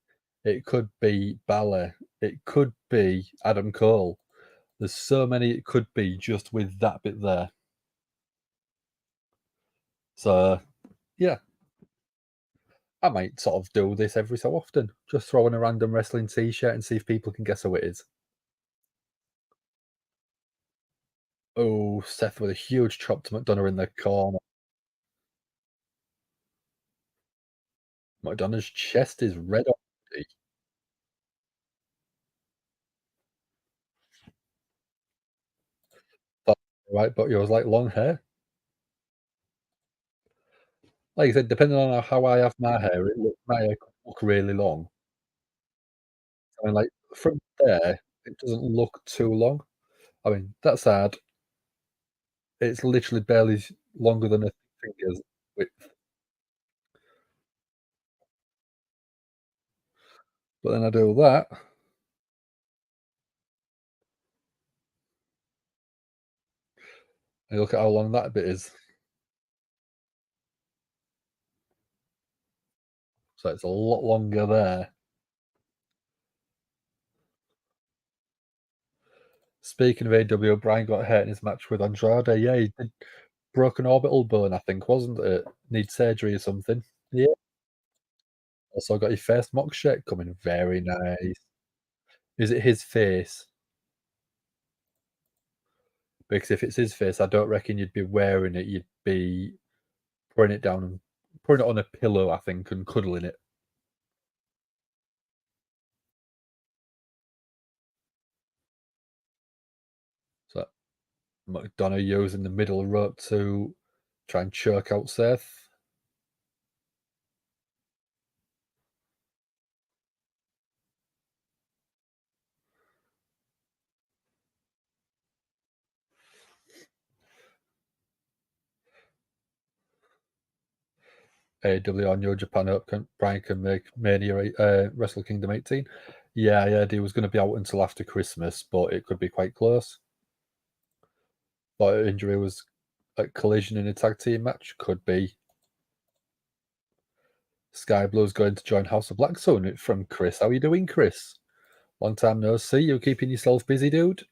[SPEAKER 2] It could be Balor. It could be Adam Cole. There's so many it could be just with that bit there. So, yeah, I might sort of do this every so often. Just throw in a random wrestling t-shirt and see if people can guess who it is. Oh, Seth with a huge chop to McDonagh in the corner. McDonagh's chest is red already. That's right, but yours like long hair. Like I said, depending on how I have my hair could look really long. I mean, like, from there, it doesn't look too long. I mean, that said, it's literally barely longer than a finger's width. But then I do that, and you look at how long that bit is. So it's a lot longer there. Speaking of AW, Bryan got hurt in his match with Andrade. Yeah, he did broken orbital bone, I think, wasn't it? Need surgery or something. Yeah. Also got your first mock shirt coming. Very nice. Is it his face? Because if it's his face, I don't reckon you'd be wearing it. You'd be putting it down and putting it on a pillow, I think, and cuddling it. So McDonagh using the middle rope to try and choke out Seth. AW on New Japan Up, Bryan can make Mania Wrestle Kingdom 18. Yeah, I heard he was going to be out until after Christmas, but it could be quite close. But injury was at Collision in a tag team match. Could be. Sky Blue's going to join House of Black soon from Chris. How are you doing, Chris? Long time no see. You keeping yourself busy, dude?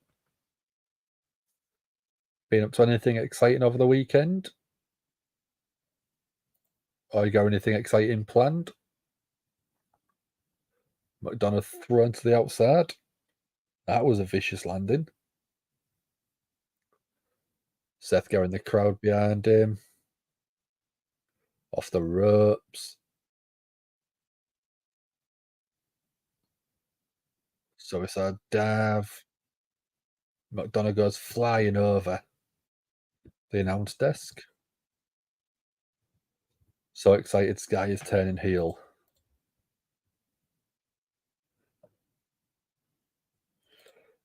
[SPEAKER 2] Been up to anything exciting over the weekend? Or you got anything exciting planned? McDonagh thrown to the outside. That was a vicious landing. Seth getting the crowd behind him. Off the ropes. Suicide dive. McDonagh goes flying over the announce desk. So excited Sky is turning heel.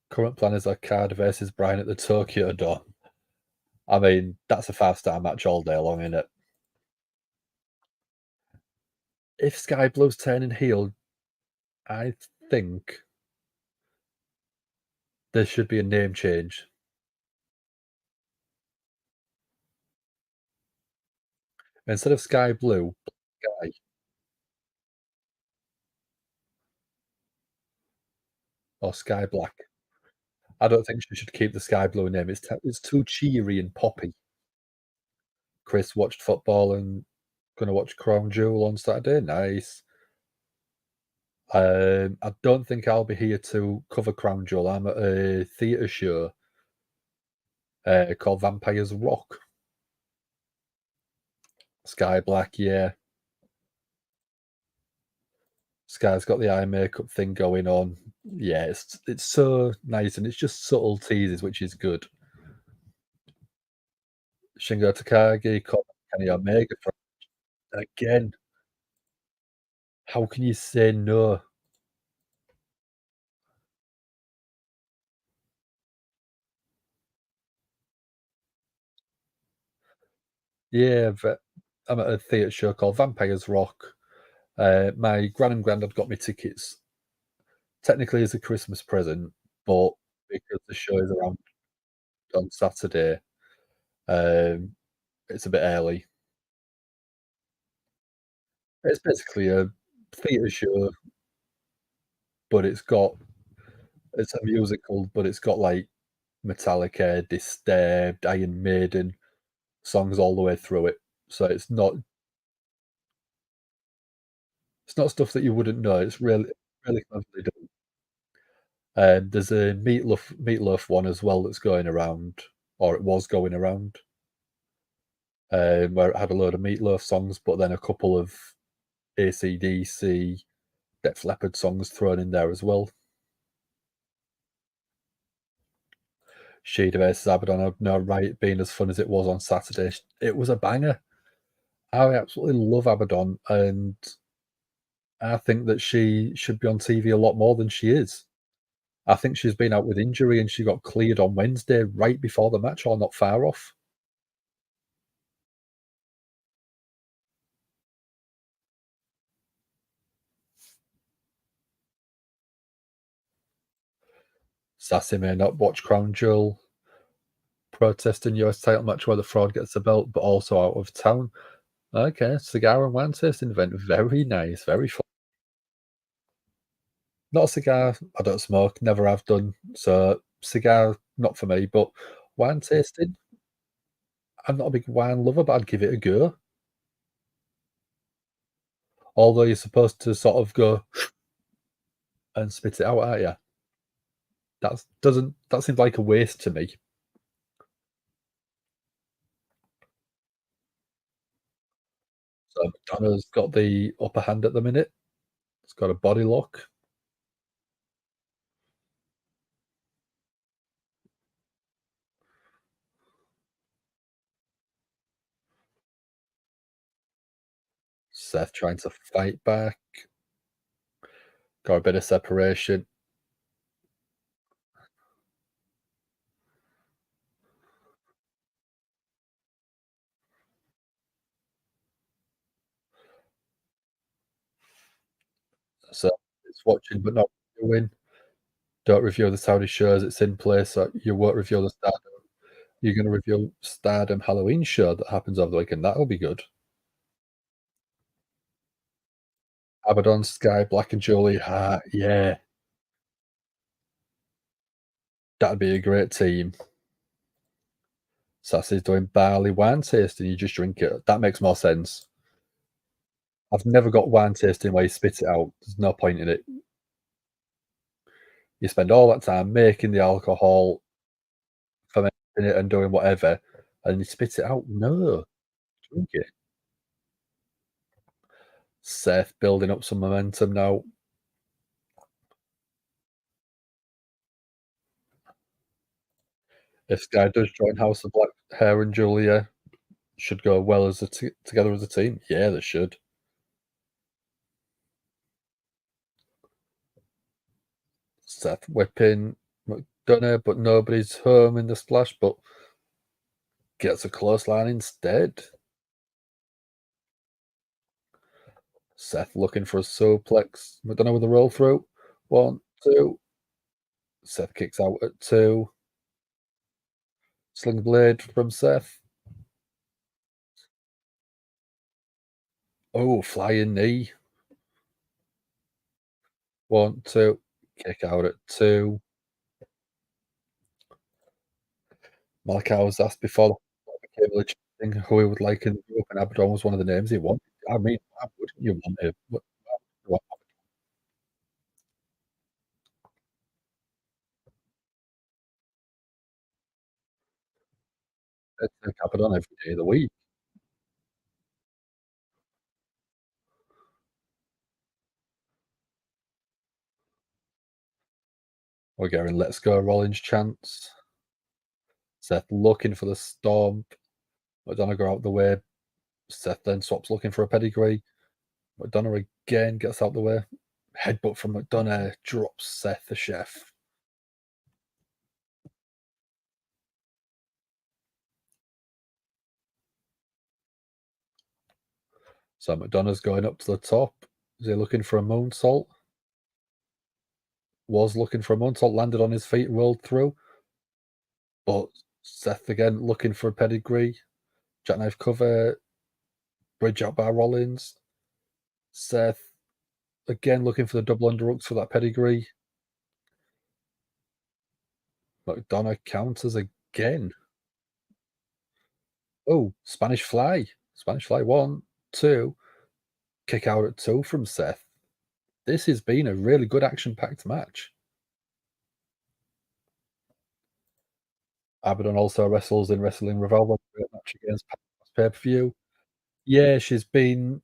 [SPEAKER 2] Current plan is Okada versus Bryan at the Tokyo Dome. I mean, that's a 5-star match all day long, isn't it? If Sky Blue's turning heel, I think there should be a name change. Instead of Sky Blue, Sky or Sky Black. I don't think she should keep the Sky Blue name. It's too cheery and poppy. Chris watched football and gonna watch Crown Jewel on Saturday. Nice. I don't think I'll be here to cover Crown Jewel. I'm at a theatre show called Vampires Rock. Sky Black, yeah. Sky's got the eye makeup thing going on. Yeah, it's so nice and it's just subtle teases, which is good. Shingo Takagi, Kenny Omega again. How can you say no? Yeah, I'm at a theatre show called Vampires Rock. My gran and granddad got me tickets, technically as a Christmas present, but because the show is around on Saturday, um, it's a bit early. It's basically a theatre show, but it's a musical, but it's got, like, Metallica, Disturbed, Iron Maiden songs all the way through it. So it's not stuff that you wouldn't know. It's really cleverly done. There's a Meatloaf one as well that's going around, or it was going around, where it had a load of Meatloaf songs, but then a couple of AC/DC, Def Leppard songs thrown in there as well. Shida versus Abaddon, I've no right being as fun as it was on Saturday. It was a banger. I absolutely love Abaddon, and I think that she should be on TV a lot more than she is. I think she's been out with injury and she got cleared on Wednesday right before the match, or not far off. Sassy may not watch Crown Jewel, protesting US title match where the fraud gets the belt, but also out of town. Okay, cigar and wine tasting event. Very nice, very fun. Not a cigar, I don't smoke, never have done. So cigar, not for me, but wine tasting, I'm not a big wine lover, but I'd give it a go. Although you're supposed to sort of go and spit it out, aren't you? That seems like a waste to me. So McDonagh's got the upper hand at the minute. It's got a body lock. Seth trying to fight back. Got a bit of separation. So it's watching but not reviewing. Don't review the Saudi shows. It's in place. So you won't review the Stardom. You're going to review Stardom Halloween show that happens over the weekend. That'll be good. Abaddon, Sky, Black and Julie Hart. Yeah, that'd be a great team. Sassy's doing barley wine tasting. You just drink it. That makes more sense. I've never got wine tasting where you spit it out. There's no point in it. You spend all that time making the alcohol, fermenting it, and doing whatever, and you spit it out. No, drink it. Seth building up some momentum now. If Sky does join House of Black, Hair and Julia should go well as together as a team. Yeah, they should. Seth whipping McDonagh, but nobody's home in the splash, but gets a close line instead. Seth looking for a suplex. McDonagh with a roll through. One, two. Seth kicks out at two. Sling blade from Seth. Oh, flying knee. One, two. Kick out at two. Malachi was asked before the became a legit thing who he would like in the group, and Abaddon was one of the names he wanted. I mean, why wouldn't you want him? Why I'd take Abaddon every day of the week. We're getting "Let's go Rollins" chants. Seth looking for the stomp. McDonagh go out the way. Seth then swaps looking for a pedigree. McDonagh again gets out the way. Headbutt from McDonagh drops Seth the chef. So McDonagh's going up to the top. Is he looking for a moonsault? Was looking for a moonsault, landed on his feet, rolled through. But Seth again looking for a pedigree. Jackknife cover. Bridge out by Rollins. Seth again looking for the double underhooks for that pedigree. McDonagh counters again. Oh, Spanish fly. Spanish fly. 1, 2. Kick out at 2 from Seth. This has been a really good action-packed match. Abaddon also wrestles in Wrestling Revolver, match against pay-per-view. Yeah, she's been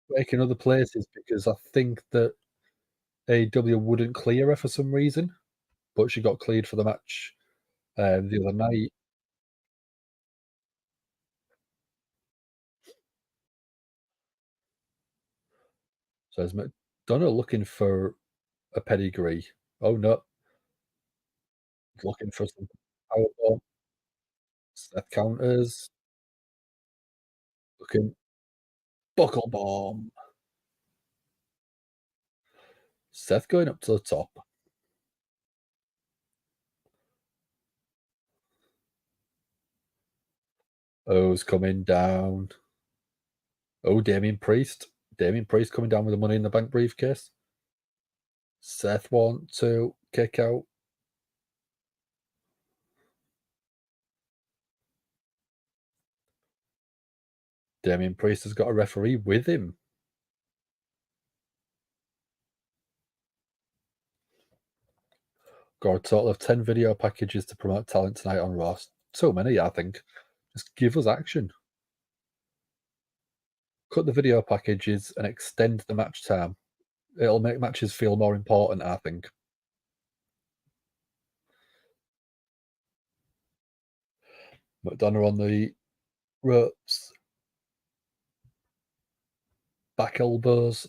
[SPEAKER 2] working other places because I think that AEW wouldn't clear her for some reason, but she got cleared for the match the other night. So is McDonagh looking for a pedigree? Oh no, looking for some powerbomb. Seth counters. Looking buckle bomb. Seth going up to the top. O's coming down. Oh, Damien Priest. Damien Priest coming down with the Money in the Bank briefcase. Seth 1, 2, kick out. Damien Priest has got a referee with him. Got a total of 10 video packages to promote talent tonight on Raw. So many, I think. Just give us action. Cut the video packages and extend the match time. It'll make matches feel more important, I think. McDonagh on the ropes. Back elbows.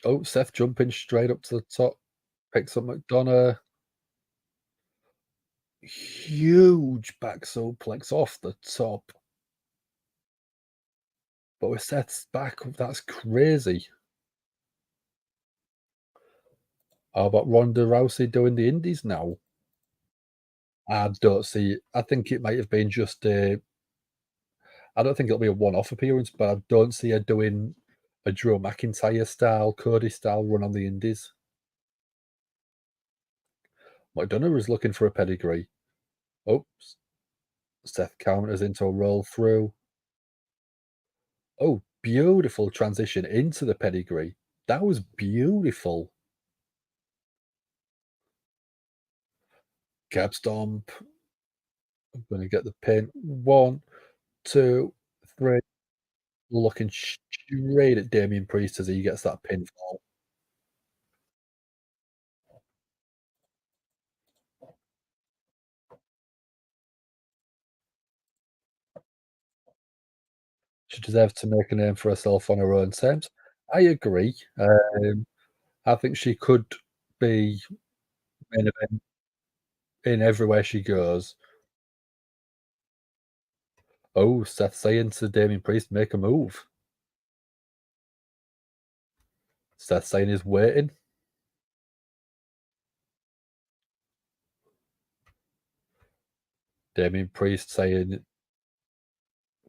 [SPEAKER 2] Oh, Seth jumping straight up to the top. Picks up McDonagh. Huge back suplex off the top. But with Seth's back, that's crazy. How about Ronda Rousey doing the indies now? I don't see it. I think it might have been just a. I don't think it'll be a one-off appearance, but I don't see her doing a Drew McIntyre style, Cody style run on the indies. McDonagh is looking for a pedigree. Oops. Seth counters into a roll through. Oh, beautiful transition into the pedigree. That was beautiful. Cab stomp. I'm going to get the pin. 1, 2, 3. Looking straight at Damien Priest as he gets that pinfall. She deserves to make a name for herself on her own terms. I agree. I think she could be main event in everywhere she goes. Oh, Seth saying to Damien Priest, make a move. Seth saying he's waiting. Damien Priest saying,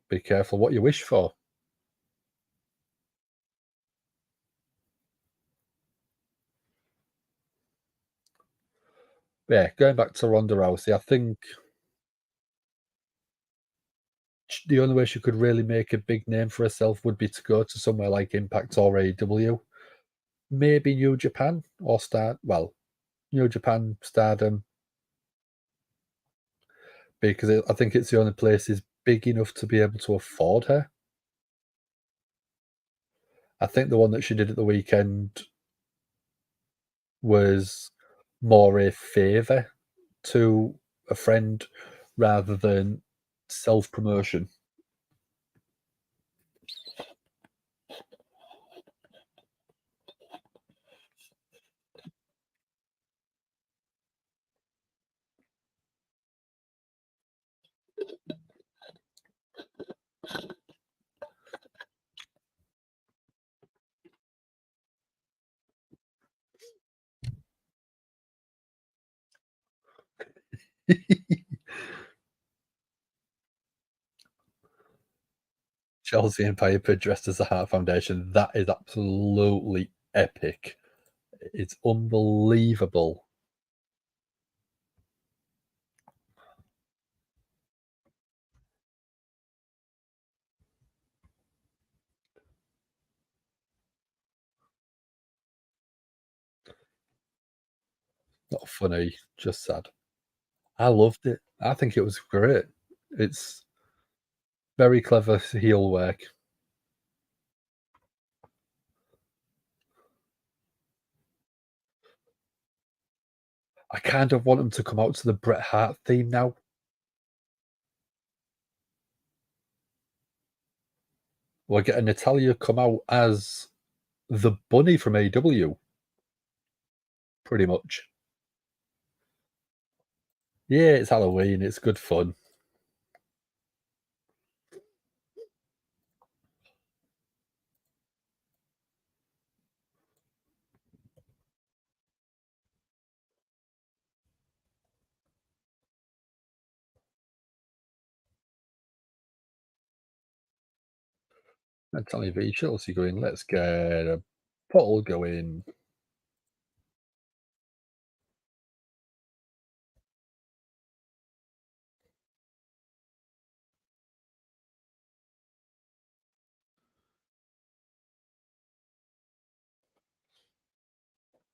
[SPEAKER 2] be careful what you wish for. Yeah, going back to Ronda Rousey, I think the only way she could really make a big name for herself would be to go to somewhere like Impact or AEW. Maybe New Japan or New Japan Stardom, because I think it's the only place is big enough to be able to afford her. I think the one that she did at the weekend was more a favour to a friend rather than self-promotion. Chelsea and Piper dressed as the Heart Foundation. That is absolutely epic. It's unbelievable. Not funny, just sad. I loved it. I think it was great. It's very clever heel work. I kind of want them to come out to the Bret Hart theme now. We're getting Natalya come out as the bunny from AEW, pretty much. Yeah, it's Halloween. It's good fun. Natalya v Chelsea going, let's get a bottle going.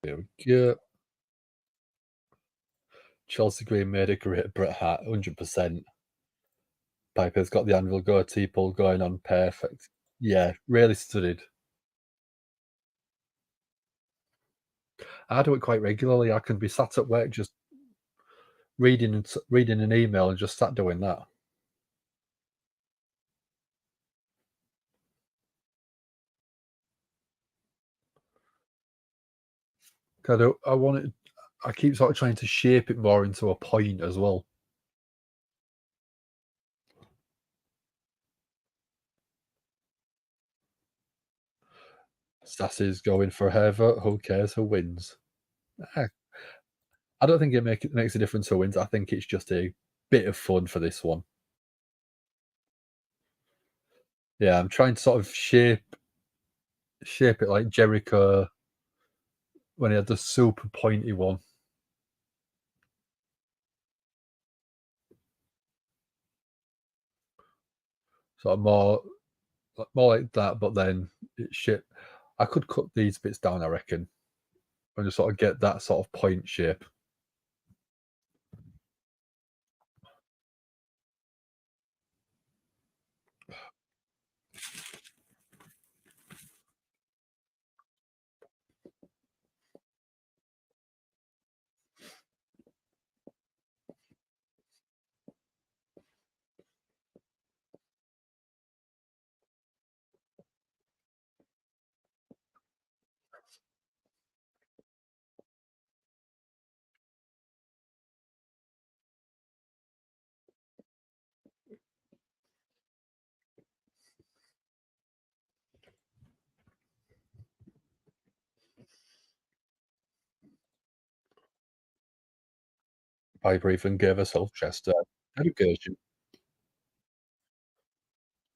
[SPEAKER 2] There we go. Chelsea Green made a great Bret Hart, 100%. Piper's got the anvil goatee pull going on, perfect. Yeah, really studied. I do it quite regularly. I can be sat at work just reading an email and just sat doing that. I want it. I keep sort of trying to shape it more into a point as well. Sassy's going for her vote. Who cares who wins? I I don't think it makes a difference who wins. I think it's just a bit of fun for this one. Yeah, I'm trying to sort of shape it like Jericho when he had the super pointy one. Sort of more like that, but then it's shit. I could cut these bits down, I reckon, and just sort of get that sort of point shape. Piper even gave herself chest education.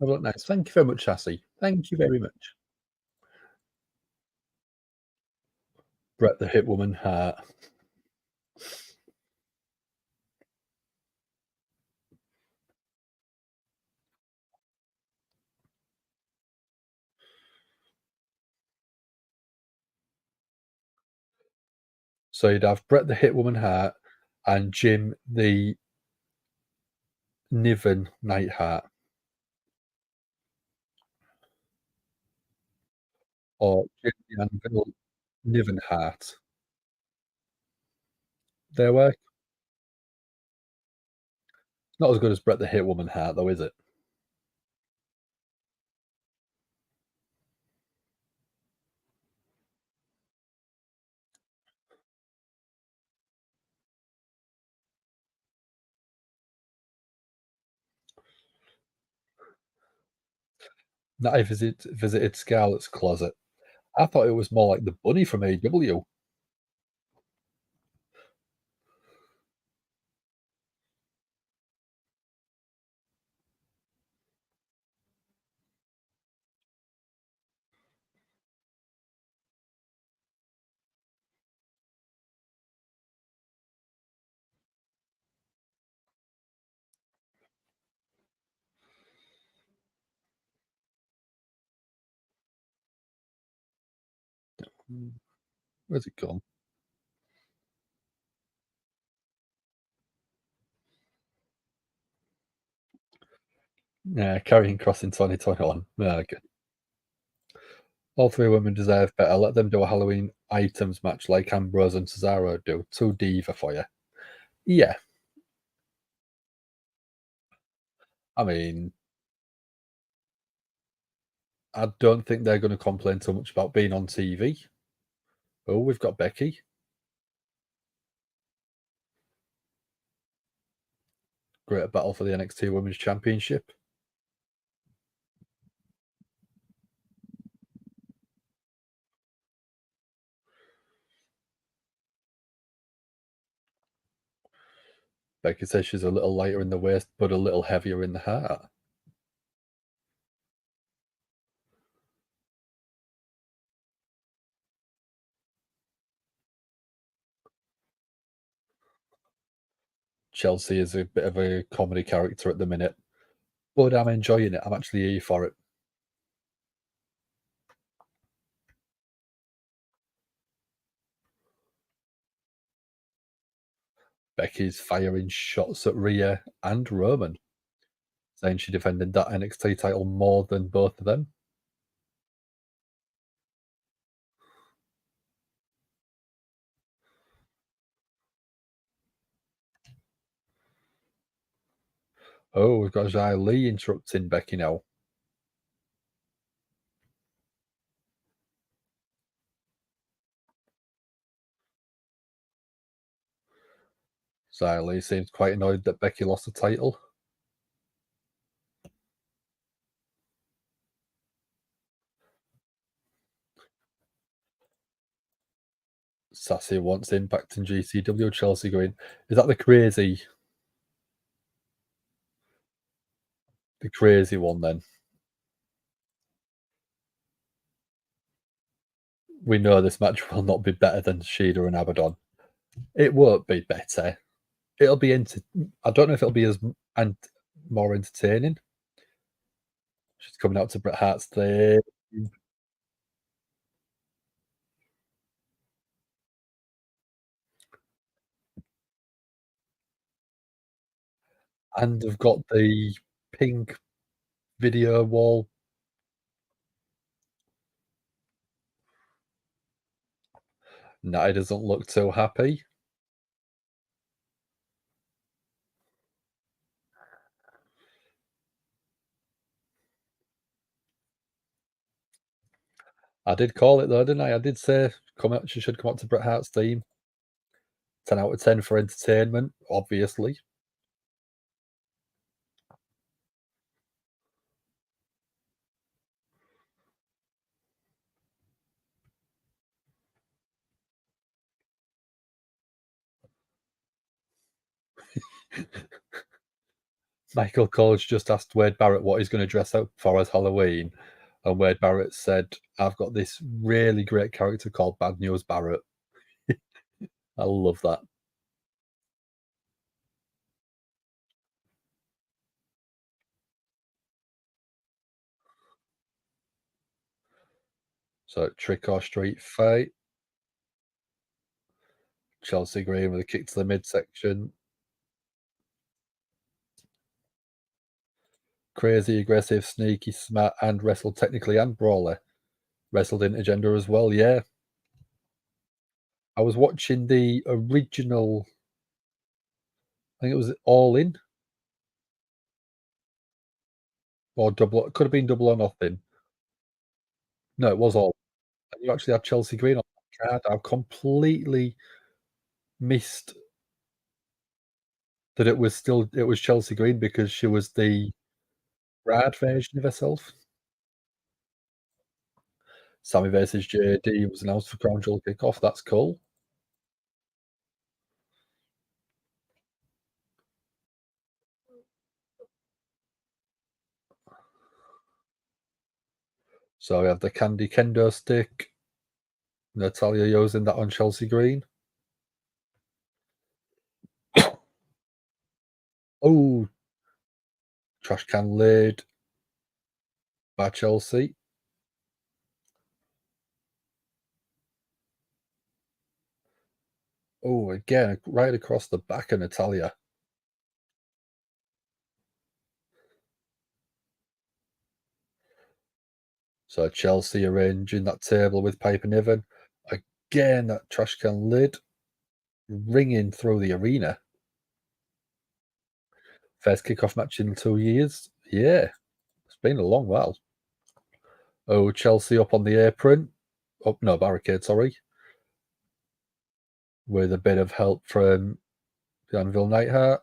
[SPEAKER 2] Have a look nice. Thank you very much, Sassy. Thank you very much. Bret the Hit Woman Hart. So you'd have Bret the Hit Woman Hart and Jim the Niven Night Hart, or Jim the Anvil Niven Hart. Their work. Not as good as Bret the Hit Woman Hart, though, is it? That I visited Scarlett's closet. I thought it was more like the bunny from AEW. Where's it gone? Yeah, carrying cross in 2021. Yeah, good. All three women deserve better. Let them do a Halloween items match like Ambrose and Cesaro do. Too diva for you. Yeah, I mean, I don't think they're going to complain so much about being on TV. Oh, we've got Becky. Great battle for the NXT Women's Championship. Becky says she's a little lighter in the waist, but a little heavier in the heart. Chelsea is a bit of a comedy character at the minute, but I'm enjoying it. I'm actually here for it. Becky's firing shots at Rhea and Roman, saying she defended that NXT title more than both of them. Oh, we've got Xia Li interrupting Becky now. Xia Li seems quite annoyed that Becky lost the title. Sassy wants Impact and GCW. Chelsea going, is that the crazy one then? We know this match will not be better than Shida and Abaddon. It won't be better. It'll be I don't know if it'll be as and more entertaining. She's coming out to Bret Hart's theme, and they've got the pink video wall. Natty doesn't look too happy. I did call it though, didn't I? I did say she should come out to Bret Hart's theme. 10 out of 10 for entertainment, obviously. Michael Cole's just asked Wade Barrett what he's going to dress up for as Halloween. And Wade Barrett said, I've got this really great character called Bad News Barrett. I love that. So, trick or street fight. Chelsea Green with a kick to the midsection. Crazy, aggressive, sneaky, smart, and wrestled technically and brawler. Wrestled in agenda as well, yeah. I was watching the original, I think it was All In or Double, it could have been Double or Nothing. No, it was All. And you actually had Chelsea Green on that card. I completely missed that it was Chelsea Green because she was the rad version of herself. Sammy versus JD was announced for Crown Jewel kickoff. That's cool. So we have the Candy Kendo stick. Natalya using that on Chelsea Green. Oh, trash can lid by Chelsea. Oh, again, right across the back of Natalya. So Chelsea arranging that table with Piper Niven. Again, that trash can lid ringing through the arena. First kickoff match in 2 years. Yeah, it's been a long while. Oh, Chelsea up on the apron. Oh, no, barricade, sorry. With a bit of help from the Anvil Neidhart.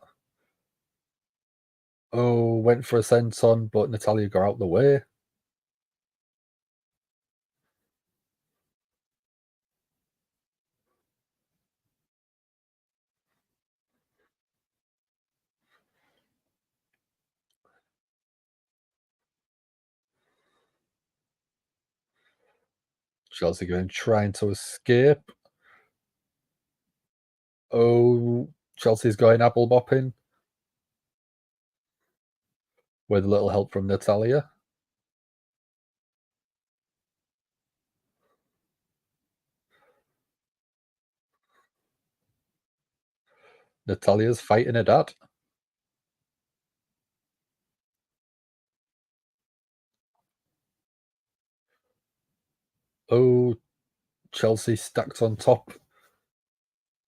[SPEAKER 2] Oh, went for a senton, but Natalya got out the way. Chelsea going trying to escape. Oh, Chelsea's going apple bopping with a little help from Natalya. Natalya's fighting her dad. Oh, Chelsea stacked on top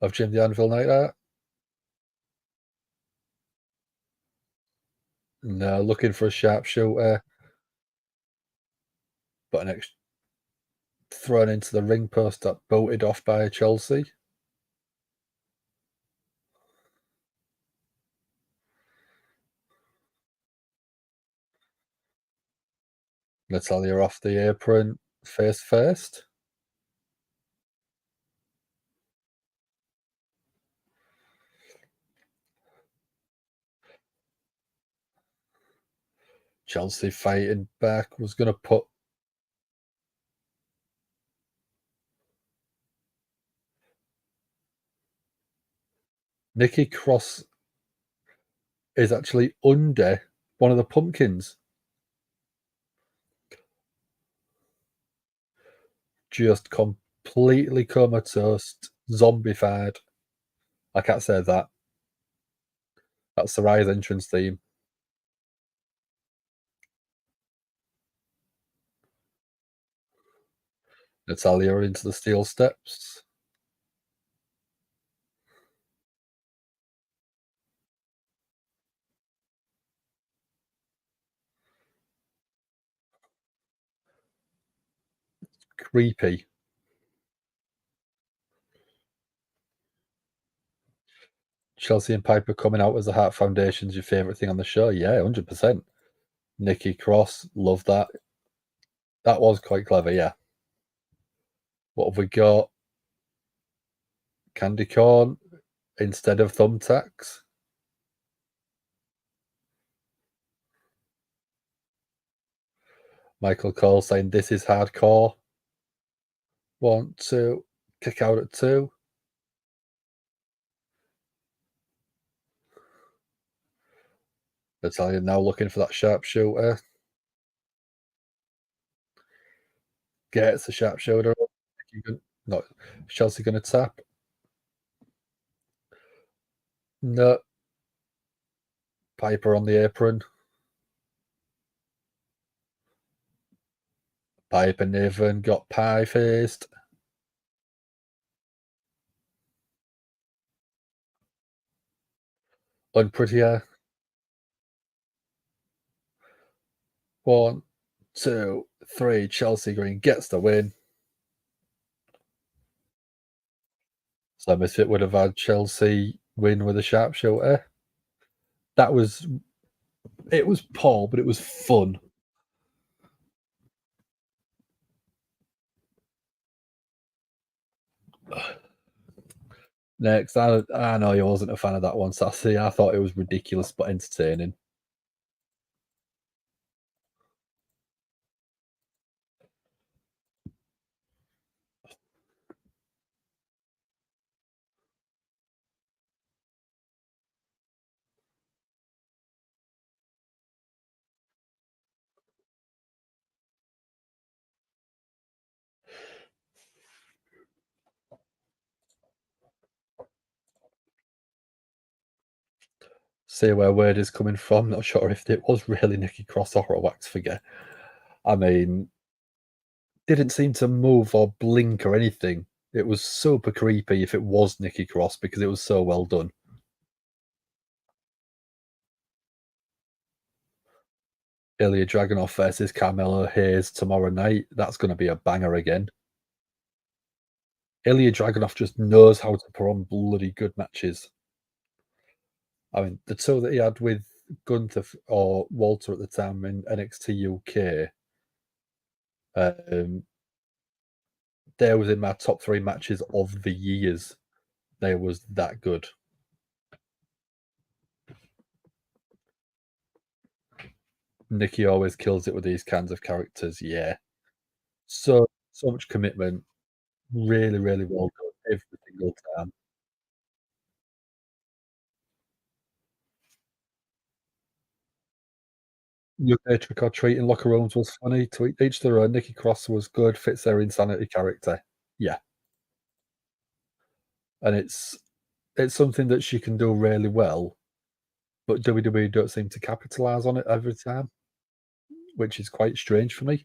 [SPEAKER 2] of Jim the Anvil Neidhart. Now looking for a sharpshooter, but next thrown into the ring post that bolted off by Chelsea. Natalya off the apron, face first. Chelsea fighting back, was going to put Nikki Cross is actually under one of the pumpkins. Just completely comatose, zombified. I can't say that. That's Sarai's entrance theme. Natalya into the steel steps. Creepy. Chelsea and Piper coming out as the Heart Foundation's your favourite thing on the show. Yeah, 100%. Nikki Cross, love that. That was quite clever, yeah. What have we got? Candy corn instead of thumbtacks. Michael Cole saying this is hardcore. 1, 2, kick out at 2. Natalya now looking for that sharpshooter. Gets the sharpshooter. No, Chelsea going to tap. No. Piper on the apron. Piper Niven got pie faced. Unprettier. 1, 2, 3. Chelsea Green gets the win. So if it would have had Chelsea win with a sharpshooter. It was poor, but it was fun. Next, I know you wasn't a fan of that one, Sassy. I thought it was ridiculous but entertaining. see where word is coming from. Not sure if it was really Nikki Cross or a wax figure. I mean, didn't seem to move or blink or anything. It was super creepy if it was Nikki Cross because it was so well done. Ilya Dragunov versus Carmelo Hayes tomorrow night. That's going to be a banger again. Ilya Dragunov just knows how to put on bloody good matches. I mean, the two that he had with Gunther or Walter at the time in NXT UK, there was in my top 3 matches of the years. They was that good. Nikki always kills it with these kinds of characters. Yeah, so much commitment. Really, really well done every single time. UK trick or treating locker rooms was funny. To each their own. Nikki Cross was good. Fits their insanity character. Yeah, and it's something that she can do really well, but WWE don't seem to capitalize on it every time, which is quite strange for me.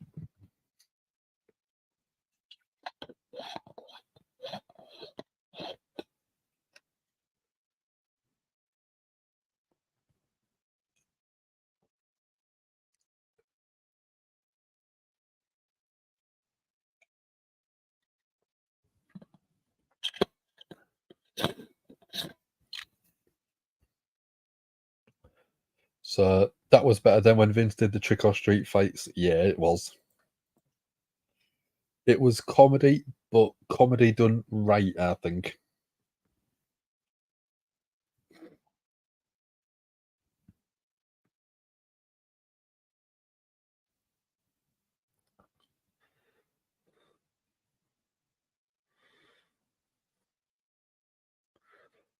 [SPEAKER 2] So that was better than when Vince did the trick or street fights. Yeah, it was. It was comedy, but comedy done right, I think.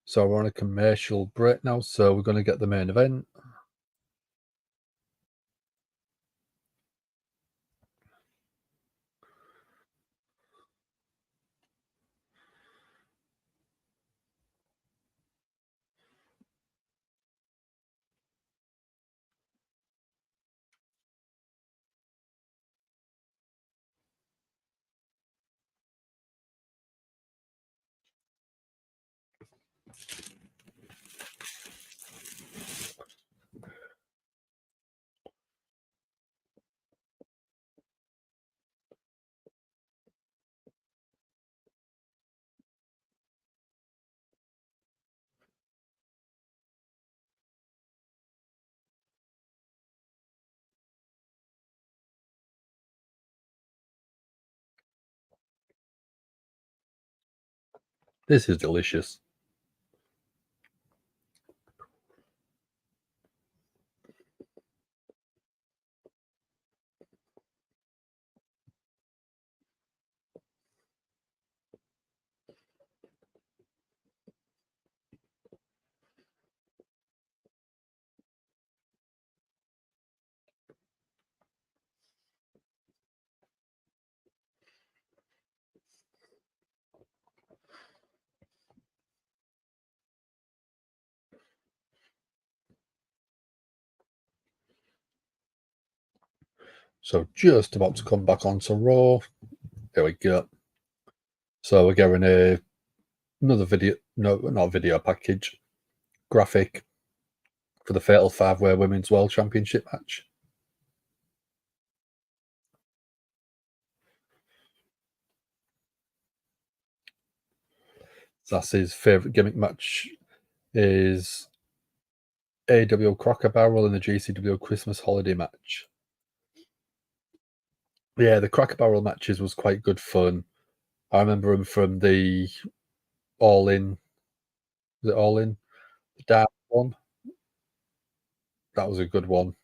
[SPEAKER 2] So we're on a commercial break now, so we're going to get the main event. This is delicious. So just about to come back onto Raw. There we go. So we're getting another video, no, not video package, graphic for the Fatal 5-Way Women's World Championship match. That's his favourite gimmick match is AW Crocker Barrel in the GCW Christmas Holiday match. Yeah, the Cracker Barrel matches was quite good fun. I remember them from the All In. Was it All In? The dark one. That was a good one.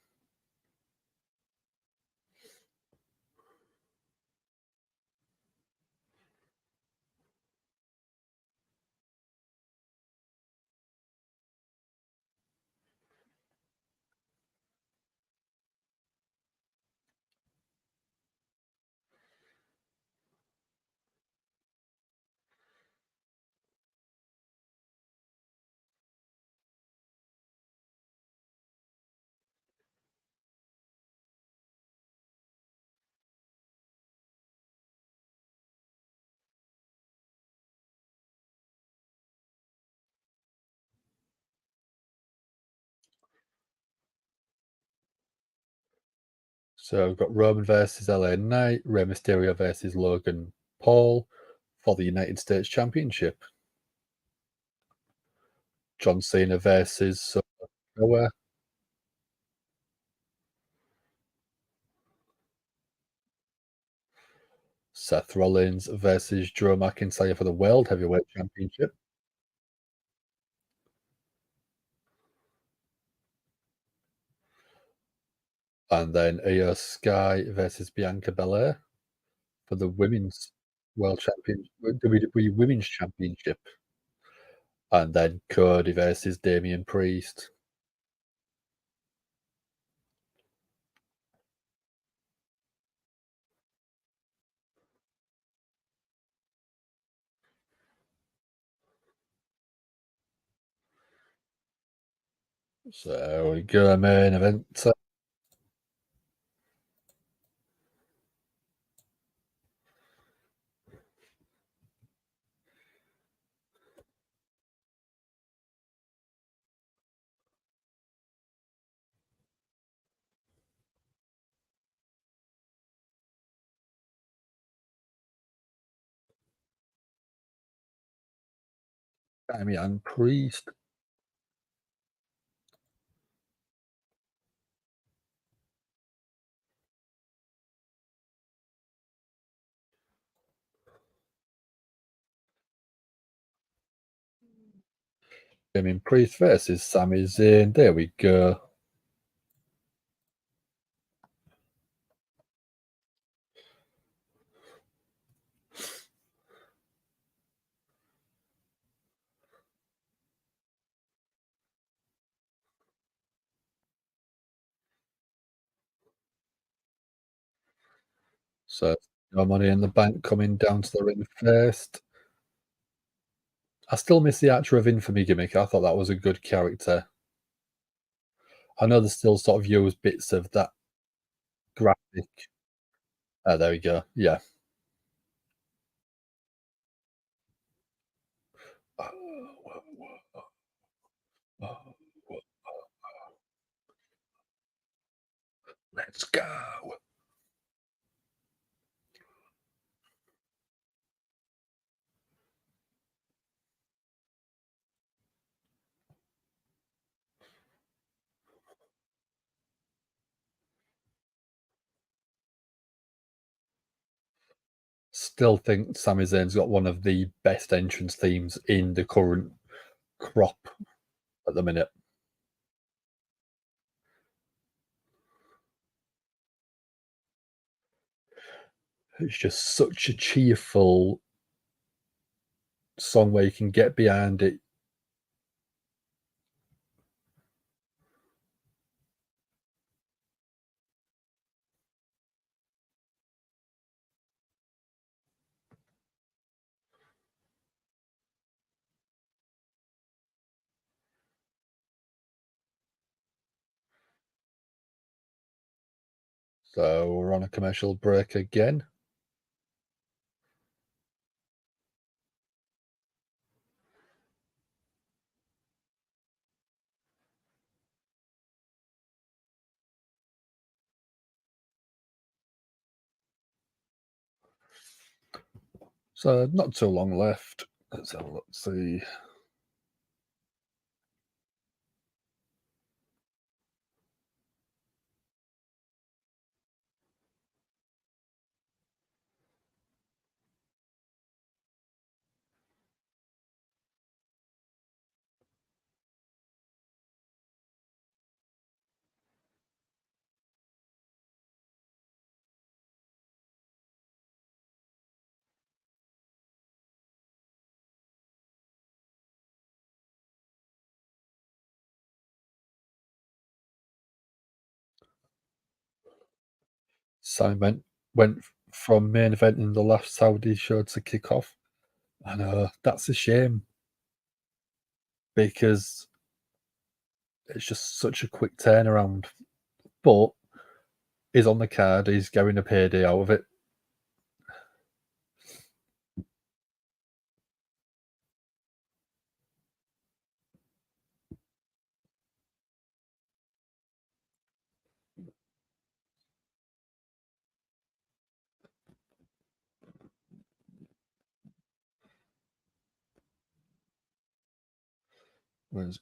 [SPEAKER 2] So we've got Roman versus LA Knight, Rey Mysterio versus Logan Paul for the United States Championship. John Cena versus Noah. Seth Rollins versus Drew McIntyre for the World Heavyweight Championship. And then Io Sky versus Bianca Belair for the Women's World Champion WWE Women's Championship. And then Cody versus Damian Priest. So we go main event. Damian Priest. Damian Priest versus Sami Zayn. There we go. So no Money in the Bank coming down to the ring first. I still miss the Archer of Infamy gimmick. I thought that was a good character. I know they still sort of use bits of that graphic. There we go. Yeah. Let's go. Still think Sami Zayn's got one of the best entrance themes in the current crop at the minute. It's just such a cheerful song where you can get behind it. So we're on a commercial break again. So not too long left. Let's have a look. See. Simon went from main event in the last Saudi show to kick off. And that's a shame because it's just such a quick turnaround. But he's on the card, he's getting a payday out of it. Where's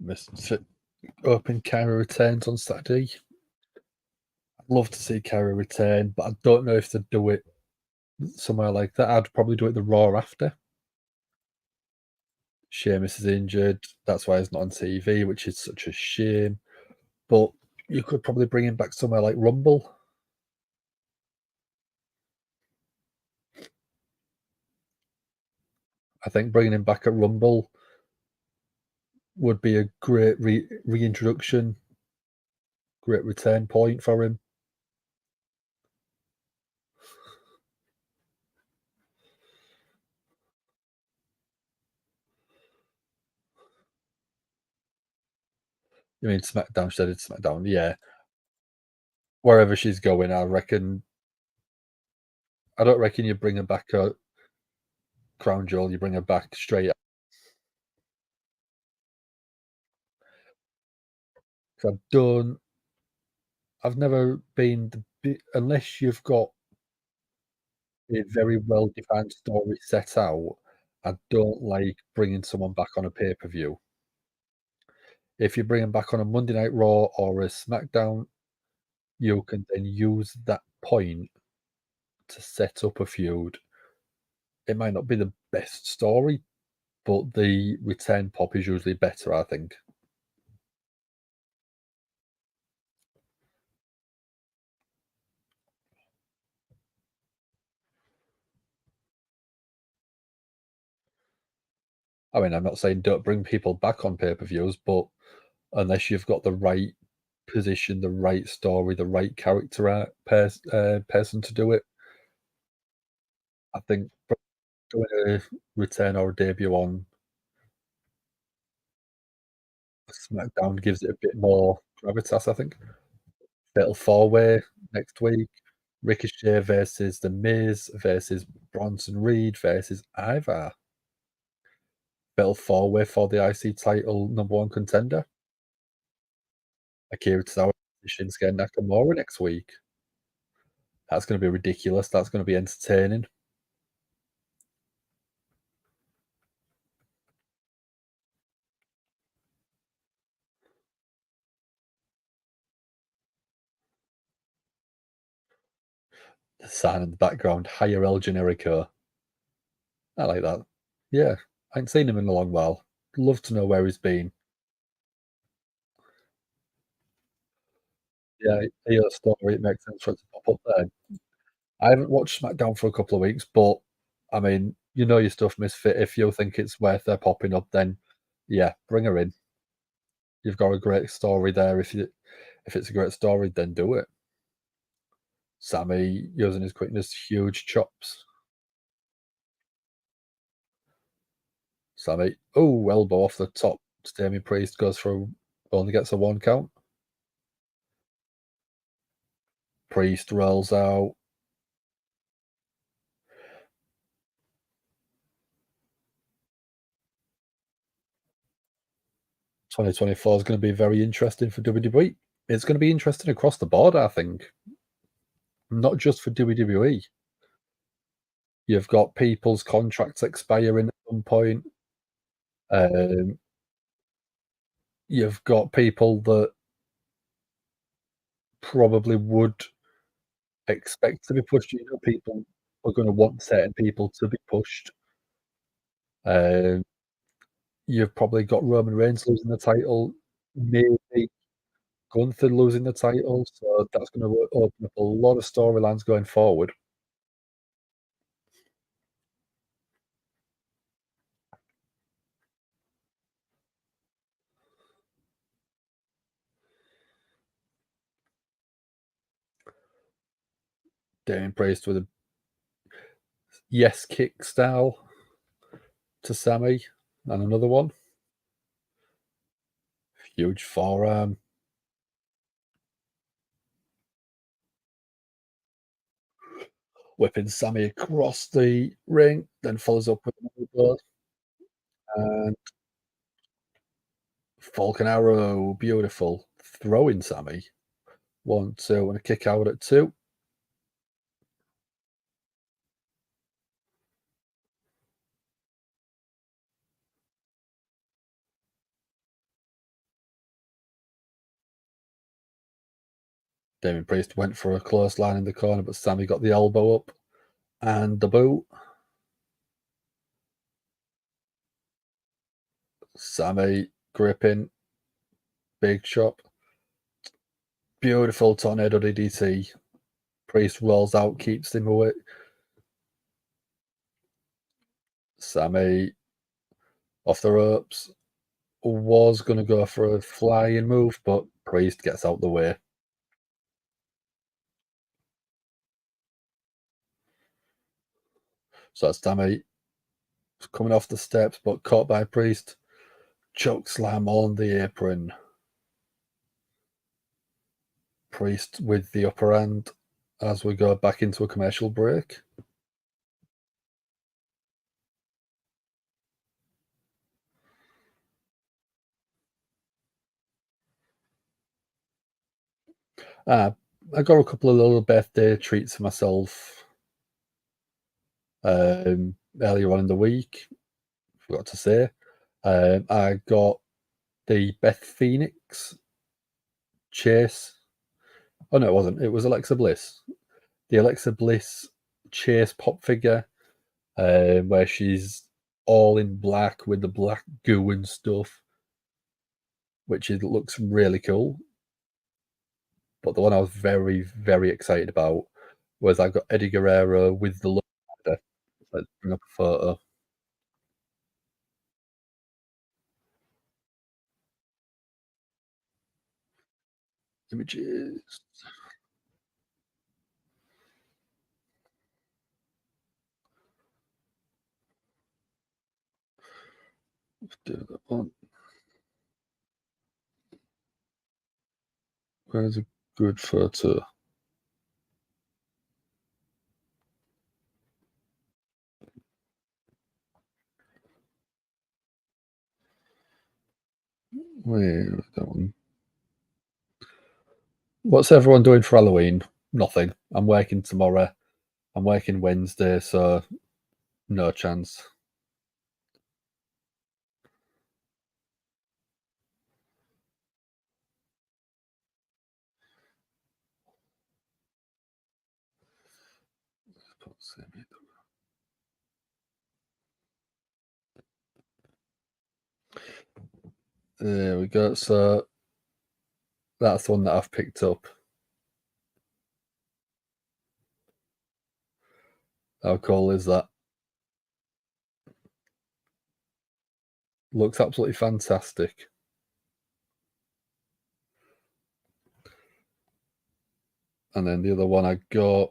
[SPEAKER 2] Mr. Open Kyra returns on Saturday? I'd love to see Kyra return, but I don't know if they'd do it somewhere like that. I'd probably do it the Raw after. Sheamus is injured. That's why he's not on TV, which is such a shame. But you could probably bring him back somewhere like Rumble. I think bringing him back at Rumble would be a great reintroduction, great return point for him. You mean SmackDown? She did SmackDown, yeah. Wherever she's going, I reckon. I don't reckon you bring her back a Crown Jewel. You bring her back straight. I don't. I've never been unless you've got a very well defined story set out. I don't like bringing someone back on a pay per view. If you bring them back on a Monday Night Raw or a SmackDown, you can then use that point to set up a feud. It might not be the best story, but the return pop is usually better, I think. I mean, I'm not saying don't bring people back on pay per views, but unless you've got the right position, the right story, the right character person to do it, I think doing a return or a debut on SmackDown gives it a bit more gravitas, I think. Fatal four-way next week. Ricochet versus The Miz versus Bronson Reed versus Ivar. Fatal four-way for the IC title number one contender. Akira Tozawa versus Shinsuke Nakamura next week. That's going to be ridiculous. That's going to be entertaining. The sign in the background, hire El Generico. I like that. Yeah, I ain't seen him in a long while. Love to know where he's been. Yeah, your story, it makes sense for it to pop up there. I haven't watched SmackDown for a couple of weeks, but I mean, you know your stuff, Misfit. If you think it's worth her popping up, then yeah, bring her in. You've got a great story there. If it's a great story, then do it. Sammy using his quickness, huge chops. Sammy, oh, elbow off the top. Damien Priest goes for only gets a one count. Priest rolls out. "2024 is going to be very interesting for WWE. It's going to be interesting across the board, I think, not just for WWE. You've got people's contracts expiring at some point. Um, you've got people that probably would expect to be pushed. You know, people are going to want certain people to be pushed. Um, you've probably got Roman Reigns losing the title, maybe Gunther losing the title. So that's going to open up a lot of storylines going forward. Damien Priest with a yes kick style to Sammy, and another one. Huge forearm. Whipping Sammy across the ring, then follows up with another and Falcon Arrow, beautiful. Throwing Sammy. 1, 2, and a kick out at 2. Damien Priest went for a clothesline in the corner, but Sammy got the elbow up and the boot. Sammy gripping, big chop. Beautiful tornado DDT. Priest rolls out, keeps him away. Sammy off the ropes. Was going to go for a flying move, but Priest gets out the way. So Sammy coming off the steps, but caught by Priest. Choke slam on the apron. Priest with the upper hand as we go back into a commercial break. I got a couple of little birthday treats for myself earlier on in the week. Forgot to say. I got the Beth Phoenix Chase. Oh, no, it wasn't. It was Alexa Bliss. The Alexa Bliss Chase pop figure where she's all in black with the black goo and stuff, which looks really cool. But the one I was very, very excited about was I got Eddie Guerrero with the look. Let's bring up a photo. Images. Let's do that one. Where's a good photo? Where that one? What's everyone doing for Halloween? Nothing. I'm working tomorrow. I'm working Wednesday, so no chance. There we go. So that's the one that I've picked up. How cool is that? Looks absolutely fantastic. And then the other one I got.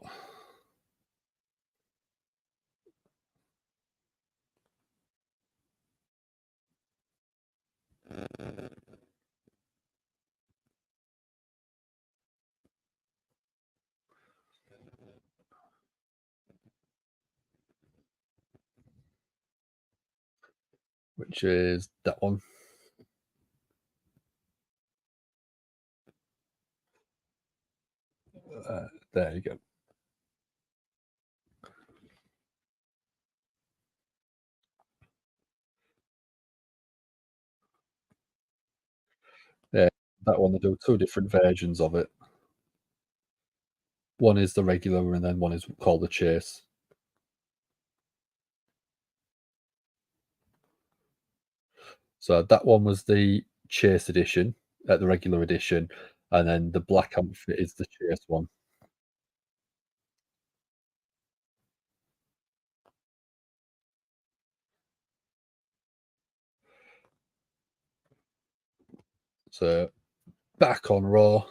[SPEAKER 2] Which is that one. There you go. Yeah, that one, they do two different versions of it. One is the regular, and then one is called the Chase. So that one was the Chase edition, the regular edition, and then the black outfit is the Chase one. So back on Raw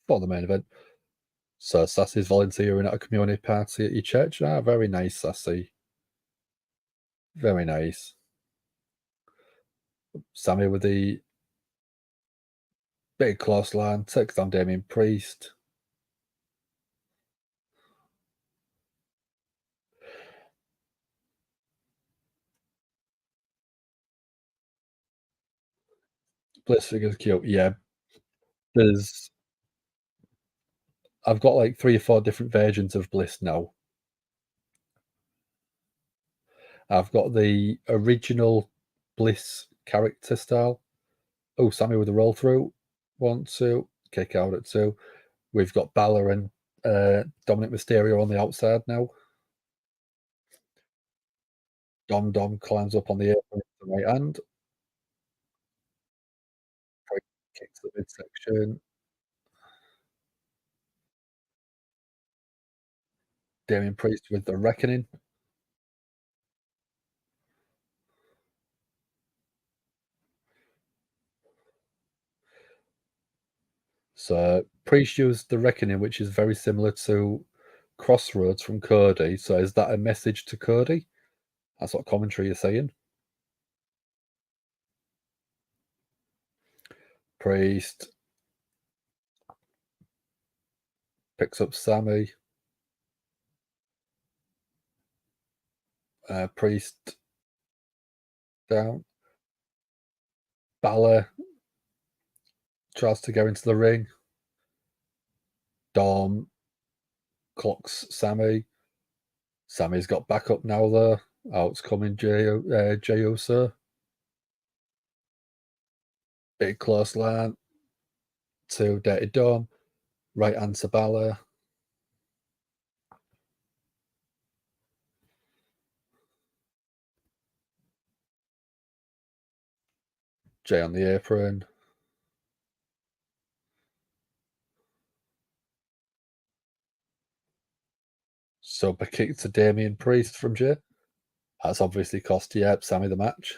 [SPEAKER 2] for the main event. So Sassy's volunteering at a community party at your church. Ah, very nice, Sassy. Very nice. Sammy with the big clothesline, takes down Damien Priest. Bliss figures cute. Yeah, I've got like 3 or 4 different versions of Bliss now. I've got the original Bliss character style. Oh, Sammy with a roll through. 1, 2, kick out at 2. We've got Balor and Dominic Mysterio on the outside now. Dom climbs up on the apron with the right hand. Kicks the midsection. Damien Priest with the Reckoning. So Priest used the Reckoning, which is very similar to Crossroads from Cody. So is that a message to Cody? That's what commentary is saying. Priest picks up Sammy. Priest down. Balor tries to go into the ring. Dom clocks Sammy. Sammy's got backup now, though. Out's coming, J.O. Sir. Big close line to Dirty Dom. Right hand to Balor. Jay on the apron. Super kick to Damien Priest from Jay. That's obviously cost Sammy the match.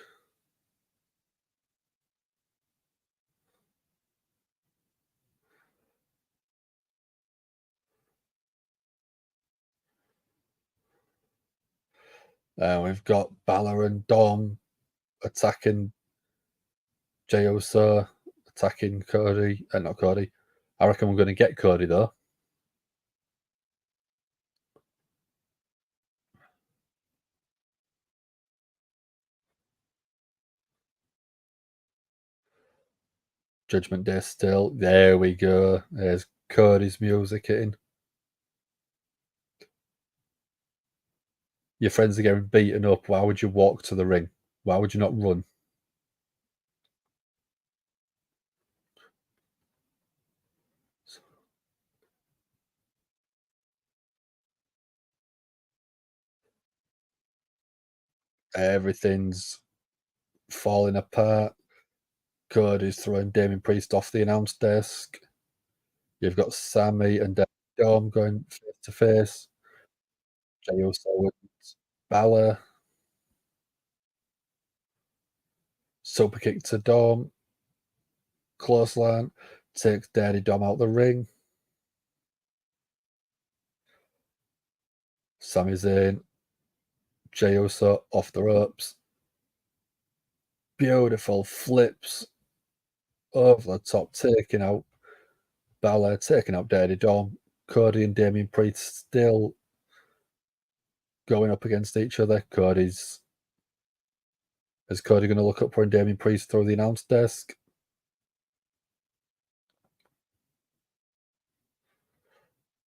[SPEAKER 2] We've got Balor and Dom attacking Jey Uso, attacking Cody. Not Cody. I reckon we're going to get Cody, though. Judgment Day still. There we go. There's Cody's music hitting. Your friends are getting beaten up. Why would you walk to the ring? Why would you not run? Everything's falling apart. Cody's throwing Damien Priest off the announce desk. You've got Sammy and Dom going face to face. Jey Uso with Balor. Super kick to Dom. Clothesline. Takes Daddy Dom out the ring. Sami Zayn. Jey Uso off the ropes. Beautiful flips over the top, taking out Balor, taking out Daddy Dom. Cody and Damien Priest still going up against each other. Is Cody going to look up for Damien Priest through the announce desk?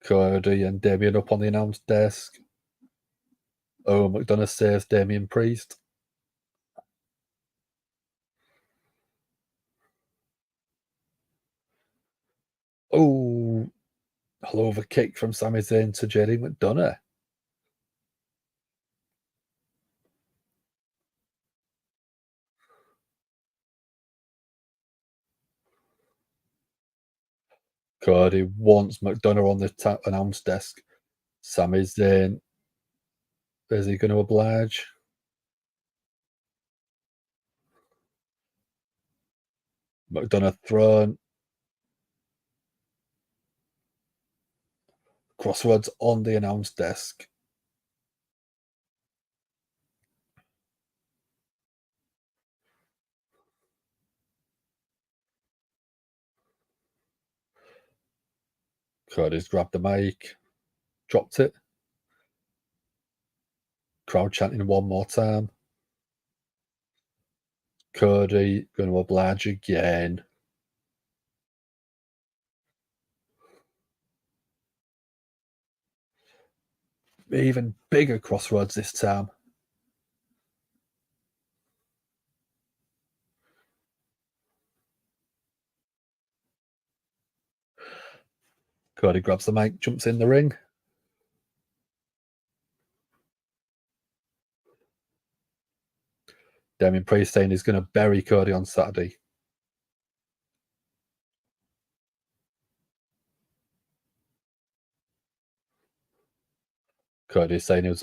[SPEAKER 2] Cody and Damien up on the announce desk. Oh, McDonagh saves Damien Priest. Oh, hello of a kick from Sami Zayn to JD McDonagh. Cody wants McDonagh on the announce desk. Sami Zayn, is he going to oblige? McDonagh thrown. Crossroads on the announce desk. Cody's grabbed the mic, dropped it. Crowd chanting one more time. Cody going to oblige again. Even bigger Crossroads this time. Cody grabs the mic, jumps in the ring. Damien Priest saying he's going to bury Cody on Saturday. Cody saying he was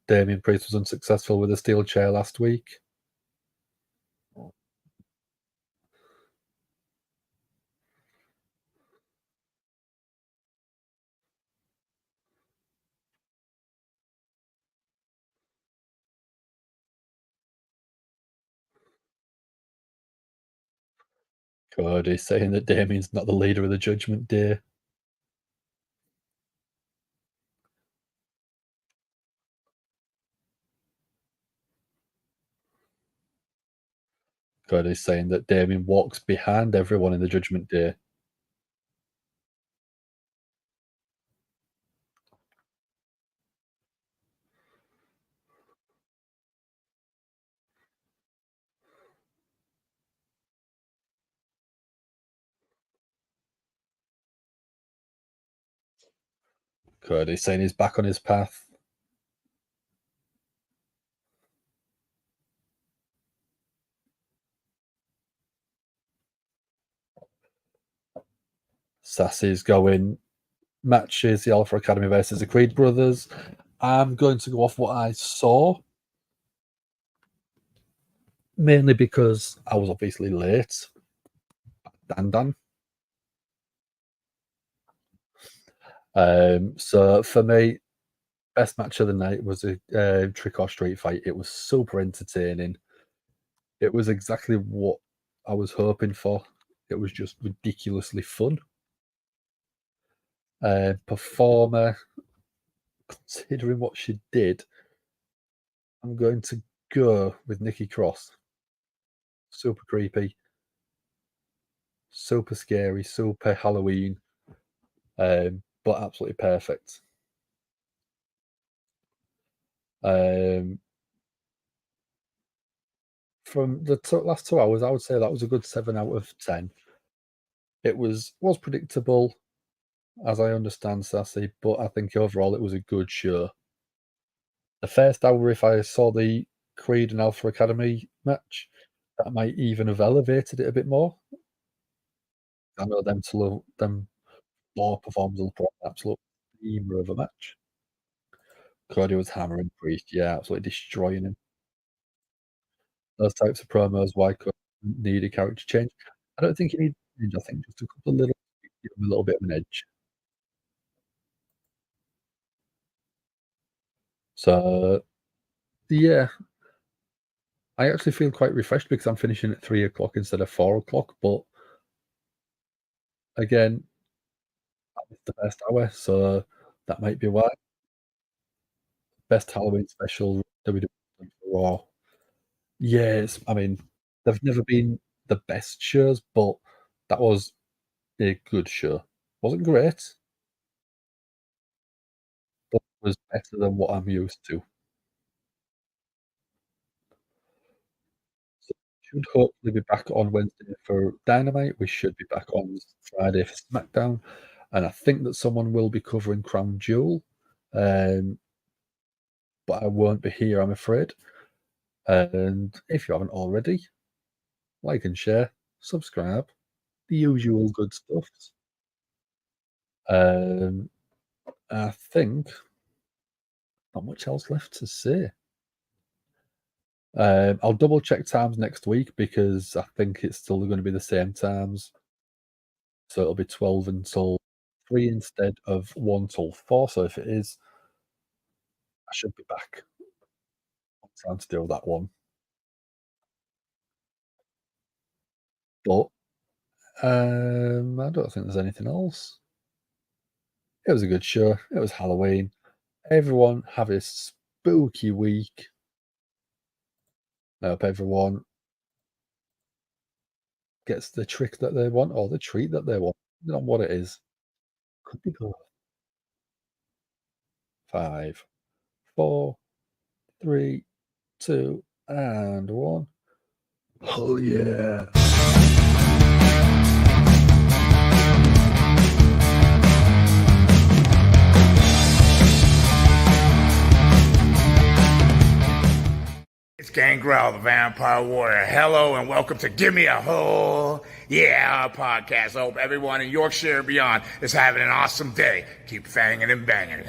[SPEAKER 2] Damien Priest was unsuccessful with a steel chair last week. Cody saying that Damien's not the leader of the Judgment Day. Cody saying that Damien walks behind everyone in the Judgment Day. Cody saying he's back on his path. Sassy's going matches, the Alpha Academy versus the Creed brothers. I'm going to go off what I saw, mainly because I was obviously late. Dan. So for me, best match of the night was a trick or street fight. It was super entertaining. It was exactly what I was hoping for. It was just ridiculously fun. Performer, considering what she did, I'm going to go with Nikki Cross. Super creepy, super scary, super Halloween, but absolutely perfect. From the last 2 hours, I would say that was a good 7 out of 10. It was predictable, as I understand Sassy, but I think overall it was a good show. The first hour, if I saw the Creed and Alpha Academy match, that might even have elevated it a bit more. I know them four performers will put an absolute steamer of a match. Cody was hammering Priest, yeah, absolutely destroying him. Those types of promos, why Cody need a character change? I don't think he needs change. I think just a couple of little give him a little bit of an edge. So yeah, I actually feel quite refreshed because I'm finishing at 3 o'clock instead of 4 o'clock. But again, that was the best hour, so that might be why. Best Halloween special WWE Raw. Yes, I mean they've never been the best shows, but that was a good show. Wasn't great, but was better than what I'm used to. So should hopefully be back on Wednesday for Dynamite. We should be back on Friday for SmackDown, and I think that someone will be covering Crown Jewel, um, but I won't be here, I'm afraid. And if you haven't already, like and share, subscribe, the usual good stuff. Um, I think not much else left to say. I'll double check times next week because I think it's still going to be the same times. So it'll be 12 until 3 instead of 1 till 4. So if it is, I should be back on time to do that one. But I don't think there's anything else. It was a good show. It was Halloween. Everyone have a spooky week. I hope everyone gets the trick that they want or the treat that they want. Not what it is. Could be both. 5, 4, 3, 2, and 1. Oh yeah.
[SPEAKER 3] It's Gangrel, the Vampire Warrior. Hello and welcome to Give Me a Hole Yeah podcast. I hope everyone in Yorkshire and beyond is having an awesome day. Keep fanging and banging.